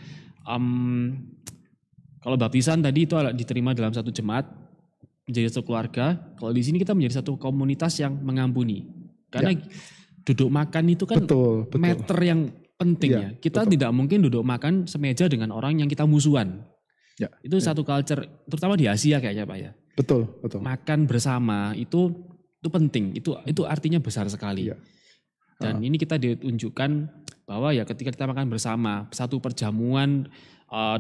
kalau baptisan tadi itu diterima dalam satu jemaat, menjadi satu keluarga. Kalau di sini kita menjadi satu komunitas yang mengampuni. Karena duduk makan itu kan meter yang penting ya. Kita tidak mungkin duduk makan semeja dengan orang yang kita musuhan. Itu satu culture, terutama di Asia kayaknya Pak ya. Betul. Makan bersama itu penting. Itu artinya besar sekali. Dan ini kita ditunjukkan bahwa ya ketika kita makan bersama, satu perjamuan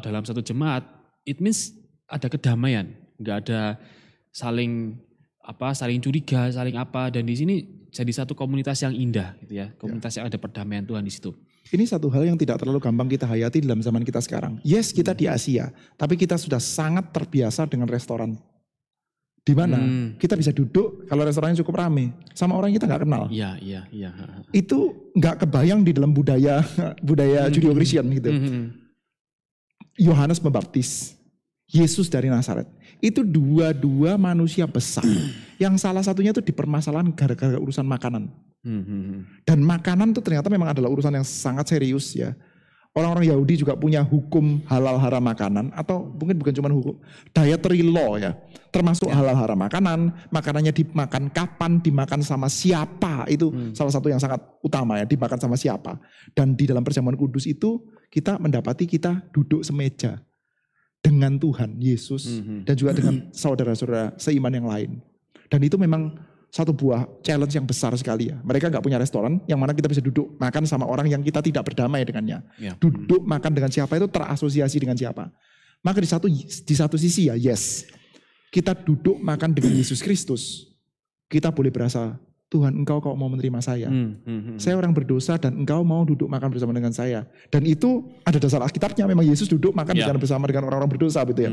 dalam satu jemaat, it means ada kedamaian, nggak ada saling curiga, saling apa. Dan di sini jadi satu komunitas yang indah gitu ya, komunitas yang ada perdamaian Tuhan di situ. Ini satu hal yang tidak terlalu gampang kita hayati dalam zaman kita sekarang. Yes, kita di Asia, tapi kita sudah sangat terbiasa dengan restoran. Di mana kita bisa duduk kalau restorannya cukup rame sama orang yang kita nggak kenal. Iya. Itu nggak kebayang di dalam budaya Judeo-Kristen gitu. Yohanes Pembaptis, Yesus dari Nazaret, itu dua manusia besar yang salah satunya itu dipermasalahan gara-gara urusan makanan. Dan makanan itu ternyata memang adalah urusan yang sangat serius ya. Orang-orang Yahudi juga punya hukum halal haram makanan, atau mungkin bukan cuma hukum, dietary law ya. Termasuk halal haram makanan, makanannya dimakan kapan, dimakan sama siapa, itu salah satu yang sangat utama ya, dimakan sama siapa. Dan di dalam perjamuan kudus itu kita mendapati kita duduk semeja dengan Tuhan Yesus dan juga dengan saudara-saudara seiman yang lain. Dan itu memang satu buah challenge yang besar sekali ya. Mereka nggak punya restoran yang mana kita bisa duduk makan sama orang yang kita tidak berdamai dengannya. Duduk makan dengan siapa itu terasosiasi dengan siapa. Maka di satu sisi ya, yes, kita duduk makan dengan Yesus Kristus, kita boleh berasa, Tuhan engkau mau menerima saya. Saya orang berdosa dan engkau mau duduk makan bersama dengan saya. Dan itu ada dasar Alkitabnya, memang Yesus duduk makan bersama dengan orang-orang berdosa gitu ya.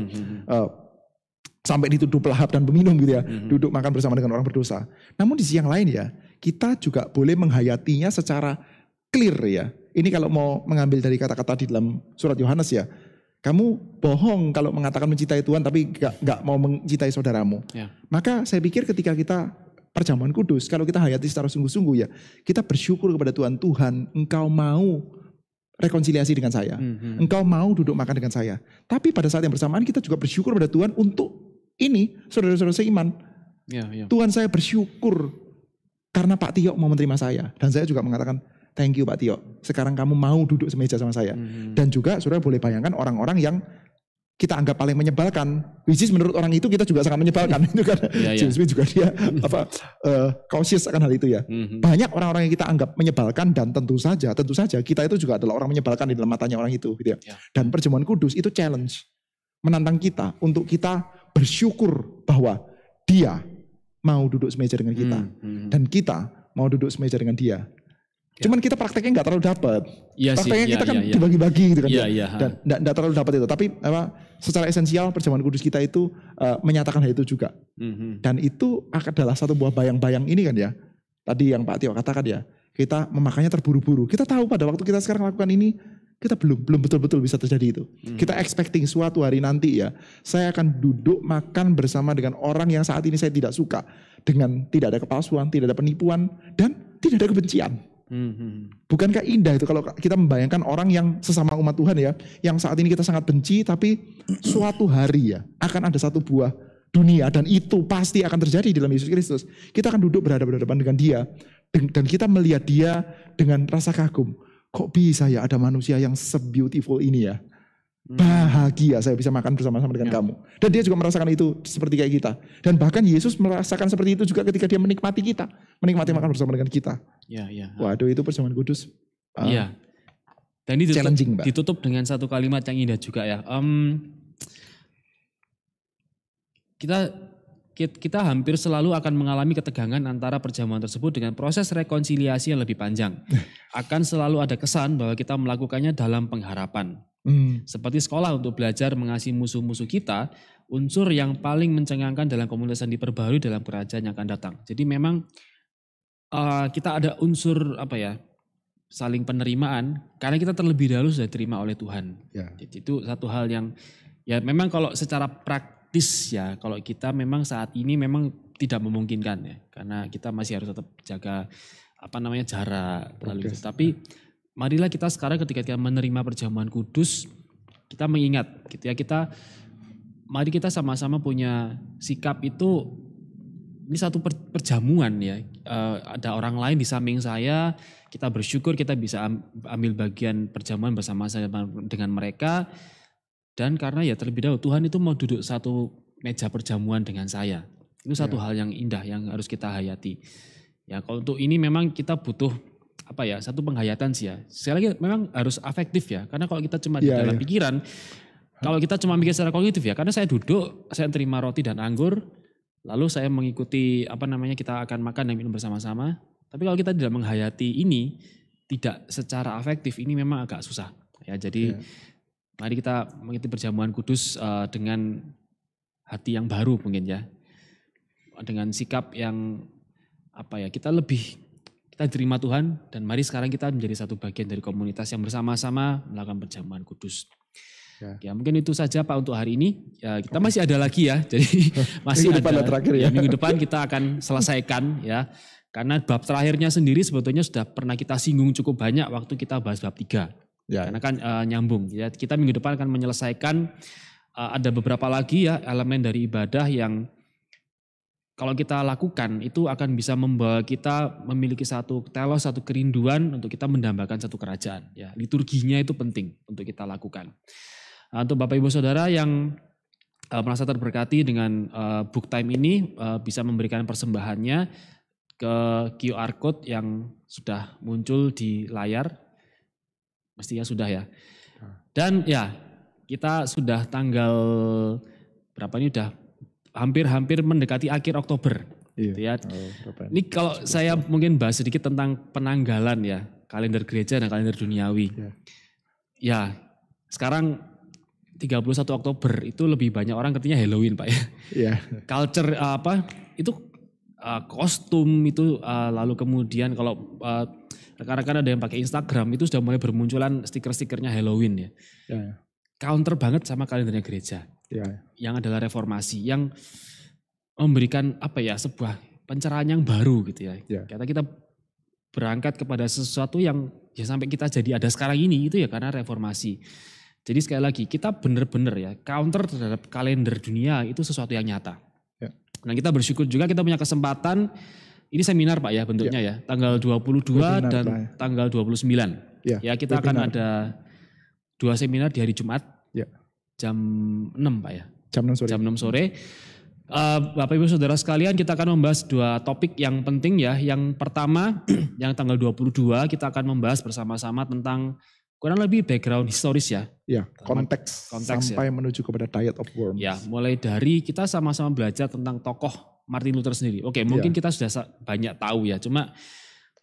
sampai dituduh pelahap dan peminum gitu ya, duduk makan bersama dengan orang berdosa. Namun di sisi yang lain ya, kita juga boleh menghayatinya secara clear ya. Ini kalau mau mengambil dari kata-kata di dalam surat Yohanes ya, kamu bohong kalau mengatakan mencintai Tuhan tapi gak mau mencintai saudaramu. Ya. Maka saya pikir ketika kita perjamuan kudus, kalau kita hayati secara sungguh-sungguh ya, kita bersyukur kepada Tuhan, Tuhan engkau mau rekonsiliasi dengan saya, engkau mau duduk makan dengan saya. Tapi pada saat yang bersamaan kita juga bersyukur kepada Tuhan untuk ini, saudara-saudara seiman. Ya. Tuhan saya bersyukur karena Pak Tio mau menerima saya. Dan saya juga mengatakan, thank you Pak Tio. Sekarang kamu mau duduk semeja sama saya. Dan juga saudara boleh bayangkan orang-orang yang kita anggap paling menyebalkan. Which is menurut orang itu kita juga sangat menyebalkan. Itu kan James Smith juga dia cautious akan hal itu ya. Banyak orang-orang yang kita anggap menyebalkan dan tentu saja kita itu juga adalah orang menyebalkan di dalam matanya orang itu. Gitu ya. Dan perjamuan kudus itu challenge. Menantang kita untuk kita bersyukur bahwa dia mau duduk semeja dengan kita. Dan kita mau duduk semeja dengan dia. Cuman kita prakteknya gak terlalu dapat. Prakteknya kita kan dibagi-bagi gitu kan. Dan gak terlalu dapat itu. Tapi secara esensial perjamuan kudus kita itu menyatakan hal itu juga. Dan itu adalah satu buah bayang-bayang ini kan ya. Tadi yang Pak Tio katakan ya. Kita memakannya terburu-buru. Kita tahu pada waktu kita sekarang lakukan ini, kita belum betul-betul bisa terjadi itu. Kita expecting suatu hari nanti ya, saya akan duduk makan bersama dengan orang yang saat ini saya tidak suka. Dengan tidak ada kepalsuan, tidak ada penipuan, dan tidak ada kebencian. Bukankah indah itu kalau kita membayangkan orang yang sesama umat Tuhan ya, yang saat ini kita sangat benci, tapi suatu hari ya, akan ada satu buah dunia, dan itu pasti akan terjadi dalam Yesus Kristus. Kita akan duduk berhadapan dengan dia, dan kita melihat dia dengan rasa kagum. Kok bisa ya ada manusia yang se-beautiful ini ya. Bahagia saya bisa makan bersama-sama dengan kamu. Dan dia juga merasakan itu seperti kayak kita. Dan bahkan Yesus merasakan seperti itu juga ketika dia menikmati kita. Menikmati makan bersama dengan kita. Waduh itu perjamuan kudus. Iya. Dan ini ditutup dengan satu kalimat yang indah juga ya. Kita hampir selalu akan mengalami ketegangan antara perjamuan tersebut dengan proses rekonsiliasi yang lebih panjang. Akan selalu ada kesan bahwa kita melakukannya dalam pengharapan. Seperti sekolah untuk belajar mengasihi musuh-musuh kita, unsur yang paling mencengangkan dalam komunitas yang diperbarui dalam kerajaan yang akan datang. Jadi memang kita ada unsur saling penerimaan karena kita terlebih dahulu sudah diterima oleh Tuhan. Jadi itu satu hal yang ya memang kalau secara praktis ya, kalau kita memang saat ini memang tidak memungkinkan ya, karena kita masih harus tetap jaga jarak lalu itu. Tapi marilah kita sekarang ketika kita menerima perjamuan kudus, kita mengingat gitu ya, mari kita sama-sama punya sikap itu, ini satu perjamuan ya, ada orang lain di samping saya, kita bersyukur kita bisa ambil bagian perjamuan bersama-sama dengan mereka. Dan karena ya terlebih dahulu Tuhan itu mau duduk satu meja perjamuan dengan saya. Itu satu hal yang indah yang harus kita hayati. Ya kalau untuk ini memang kita butuh satu penghayatan sih ya. Sekali lagi memang harus afektif ya. Karena kalau kita cuma di dalam pikiran, kalau kita cuma mikir secara kognitif ya. Karena saya duduk, saya terima roti dan anggur, lalu saya mengikuti kita akan makan dan minum bersama-sama. Tapi kalau kita tidak menghayati ini, tidak secara afektif, ini memang agak susah. Ya jadi mari kita mengikuti perjamuan kudus dengan hati yang baru mungkin ya. Dengan sikap yang kita terima Tuhan, dan mari sekarang kita menjadi satu bagian dari komunitas yang bersama-sama melakukan perjamuan kudus. Ya mungkin itu saja Pak untuk hari ini. Ya, kita masih ada lagi ya. Jadi masih minggu depan terakhir ya. Minggu depan kita akan selesaikan ya. Karena bab terakhirnya sendiri sebetulnya sudah pernah kita singgung cukup banyak waktu kita bahas bab 3. Karena kan nyambung ya. Kita minggu depan akan menyelesaikan ada beberapa lagi ya elemen dari ibadah yang kalau kita lakukan itu akan bisa membawa kita memiliki satu telos, satu kerinduan untuk kita mendambakan satu kerajaan. Ya, liturginya itu penting untuk kita lakukan. Untuk Bapak Ibu Saudara yang merasa terberkati dengan book time ini, bisa memberikan persembahannya ke QR code yang sudah muncul di layar. Mestinya sudah ya. Dan ya kita sudah tanggal berapa ini, udah hampir mendekati akhir Oktober. Iya. Ya. Ini kalau saya mungkin bahas sedikit tentang penanggalan ya, kalender gereja dan kalender duniawi. Ya, sekarang 31 Oktober itu lebih banyak orang artinya Halloween Pak ya. Iya. Culture itu kostum itu lalu kemudian kalau rekan-rekan ada yang pakai Instagram itu sudah mulai bermunculan stiker-stikernya Halloween ya. Ya. Counter banget sama kalendernya gereja. Ya. Yang adalah reformasi yang memberikan sebuah pencerahan yang baru gitu ya. Ya. Kita berangkat kepada sesuatu yang ya sampai kita jadi ada sekarang ini itu ya karena reformasi. Jadi sekali lagi kita benar-benar ya counter terhadap kalender dunia itu sesuatu yang nyata. Ya. Nah kita bersyukur juga kita punya kesempatan, ini seminar Pak ya bentuknya ya, tanggal 22 webinar, dan tanggal 29. Ya kita akan ada 2 seminar di hari Jumat jam 6 Pak ya. Jam 6 sore. Bapak Ibu Saudara sekalian kita akan membahas 2 topik yang penting ya. Yang pertama yang tanggal 22 kita akan membahas bersama-sama tentang kurang lebih background historis ya. Ya, konteks sampai menuju kepada Diet of Worms. Ya, mulai dari kita sama-sama belajar tentang tokoh Martin Luther sendiri. Oke, mungkin kita sudah banyak tahu ya, cuma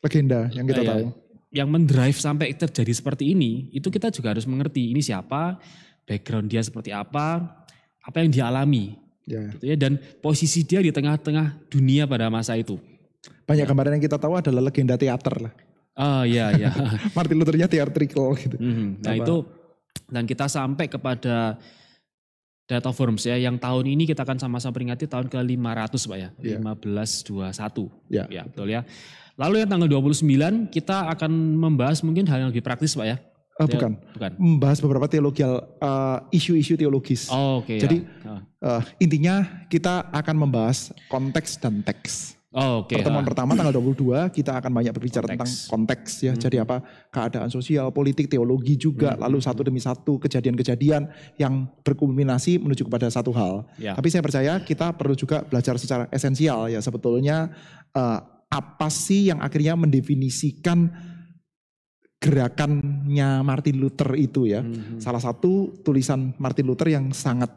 legenda yang kita tahu. Yang mendrive sampai terjadi seperti ini, itu kita juga harus mengerti ini siapa, background dia seperti apa yang dia alami. Gitu ya, dan posisi dia di tengah-tengah dunia pada masa itu. Banyak gambaran yang kita tahu adalah legenda teater lah. Oh iya. Martin Luther-nya theatrical gitu. Nah itu, dan kita sampai kepada Diet of Worms ya, yang tahun ini kita akan sama-sama peringati tahun ke-500 Pak ya, 1521. Ya betul ya. Lalu yang tanggal 29 kita akan membahas mungkin hal yang lebih praktis Pak ya. Bukan. Membahas beberapa isu-isu teologis. Jadi intinya kita akan membahas konteks dan teks. Pertemuan pertama tanggal 22 kita akan banyak berbicara tentang konteks ya. Jadi apa keadaan sosial, politik, teologi juga. Lalu satu demi satu kejadian-kejadian yang berkulminasi menuju kepada satu hal. Tapi saya percaya kita perlu juga belajar secara esensial ya sebetulnya apa sih yang akhirnya mendefinisikan gerakannya Martin Luther itu ya. Salah satu tulisan Martin Luther yang sangat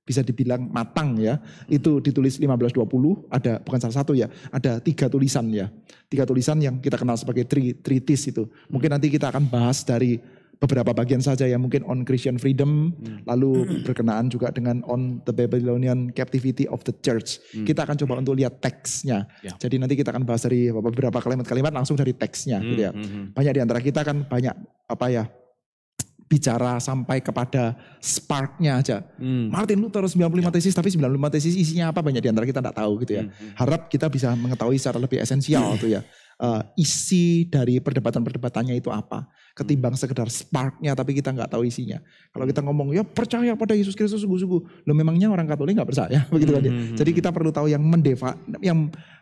bisa dibilang matang ya, itu ditulis 1520, ada bukan salah satu ya, ada 3 tulisan ya. 3 tulisan yang kita kenal sebagai treatise itu. Mungkin nanti kita akan bahas dari beberapa bagian saja ya, mungkin on Christian freedom, lalu berkenaan juga dengan on the Babylonian captivity of the church. Kita akan coba untuk lihat teksnya. Jadi nanti kita akan bahas dari beberapa kalimat-kalimat langsung dari teksnya gitu ya. Banyak di antara kita kan banyak bicara sampai kepada sparknya aja. Martin Luther 95 tesis, tapi 95 tesis isinya apa banyak di antara kita tidak tahu gitu ya. Harap kita bisa mengetahui secara lebih esensial tuh ya. Isi dari perdebatan-perdebatannya itu apa. Ketimbang sekedar sparknya tapi kita nggak tahu isinya. Kalau kita ngomong ya percaya pada Yesus Kristus sungguh-sungguh. Loh memangnya orang Katolik nggak percaya begitu kan ya. Jadi kita perlu tahu yang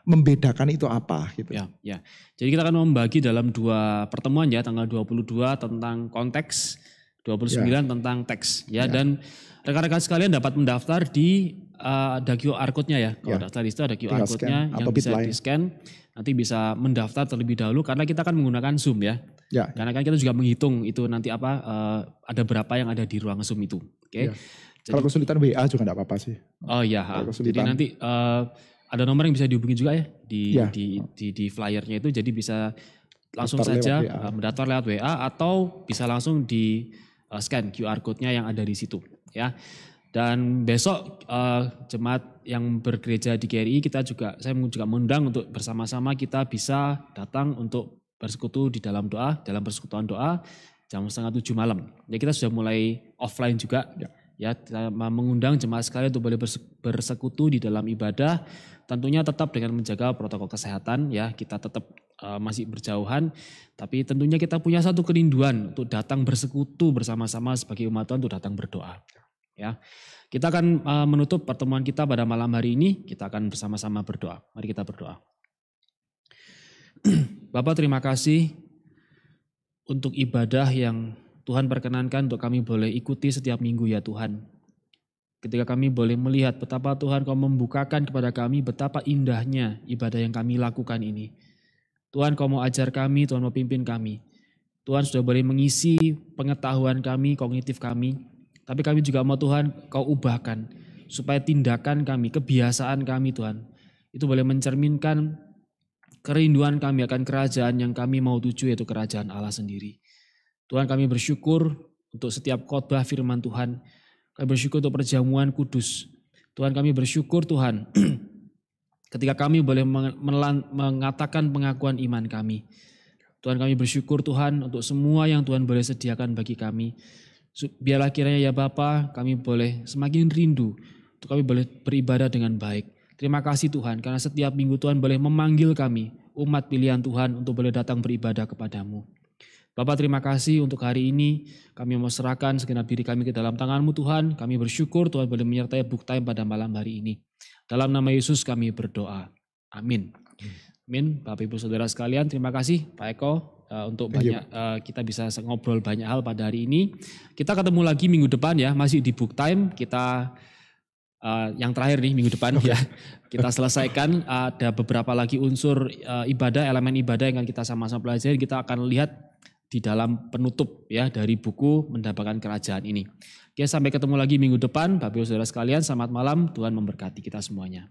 membedakan itu apa gitu. Ya. Jadi kita akan membagi dalam 2 pertemuan ya, tanggal 22 tentang konteks, 29 tentang teks ya. Dan rekan-rekan sekalian dapat mendaftar di ada QR code-nya ya. Kalau daftar di situ ada QR code-nya yang bisa di-scan. Nanti bisa mendaftar terlebih dahulu karena kita akan menggunakan Zoom ya. Karena kan kita juga menghitung itu nanti ada berapa yang ada di ruang Zoom itu. Oke. Jadi, kalau kesulitan WA juga enggak apa-apa sih. Oh iya. Jadi nanti ada nomor yang bisa dihubungi juga ya di flyernya itu, jadi bisa langsung saja mendaftar lewat WA atau bisa langsung di scan QR code-nya yang ada di situ ya. Dan besok jemaat yang bergereja di GRI saya juga mengundang untuk bersama-sama kita bisa datang untuk bersekutu di dalam doa, dalam persekutuan doa jam 6:30 malam. Ya kita sudah mulai offline juga ya mengundang jemaat sekalian untuk boleh bersekutu di dalam ibadah. Tentunya tetap dengan menjaga protokol kesehatan ya, kita tetap masih berjauhan, tapi tentunya kita punya satu kerinduan untuk datang bersekutu bersama-sama sebagai umat Tuhan untuk datang berdoa. Ya, kita akan menutup pertemuan kita pada malam hari ini. Kita akan bersama-sama berdoa. Mari kita berdoa. Bapak, terima kasih untuk ibadah yang Tuhan perkenankan untuk kami boleh ikuti setiap minggu ya Tuhan. Ketika kami boleh melihat betapa Tuhan Kau membukakan kepada kami betapa indahnya ibadah yang kami lakukan ini. Tuhan Kau mau ajar kami, Tuhan mau pimpin kami. Tuhan sudah boleh mengisi pengetahuan kami, kognitif kami. Tapi kami juga mau Tuhan Kau ubahkan supaya tindakan kami, kebiasaan kami Tuhan, itu boleh mencerminkan kerinduan kami akan kerajaan yang kami mau tuju, yaitu kerajaan Allah sendiri. Tuhan kami bersyukur untuk setiap khotbah firman Tuhan. Kami bersyukur untuk perjamuan kudus. Tuhan, kami bersyukur Tuhan ketika kami boleh mengatakan pengakuan iman kami. Tuhan, kami bersyukur Tuhan untuk semua yang Tuhan boleh sediakan bagi kami. Biarlah kiranya ya Bapa, kami boleh semakin rindu untuk kami boleh beribadah dengan baik. Terima kasih Tuhan, karena setiap minggu Tuhan boleh memanggil kami, umat pilihan Tuhan, untuk boleh datang beribadah kepadamu. Bapak, terima kasih untuk hari ini. Kami mau serahkan segenap diri kami ke dalam tangan-Mu Tuhan. Kami bersyukur Tuhan boleh menyertai Book Time pada malam hari ini. Dalam nama Yesus kami berdoa. Amin. Amin. Bapak Ibu Saudara sekalian, terima kasih Pak Eko untuk kita bisa ngobrol banyak hal pada hari ini. Kita ketemu lagi minggu depan ya, masih di Book Time. Kita yang terakhir nih minggu depan ya, kita selesaikan. Ada beberapa lagi unsur ibadah, elemen ibadah yang akan kita sama-sama pelajari. Kita akan lihat di dalam penutup ya dari buku Mendapatkan Kerajaan ini. Oke, sampai ketemu lagi minggu depan. Bapak Ibu Saudara sekalian, selamat malam. Tuhan memberkati kita semuanya.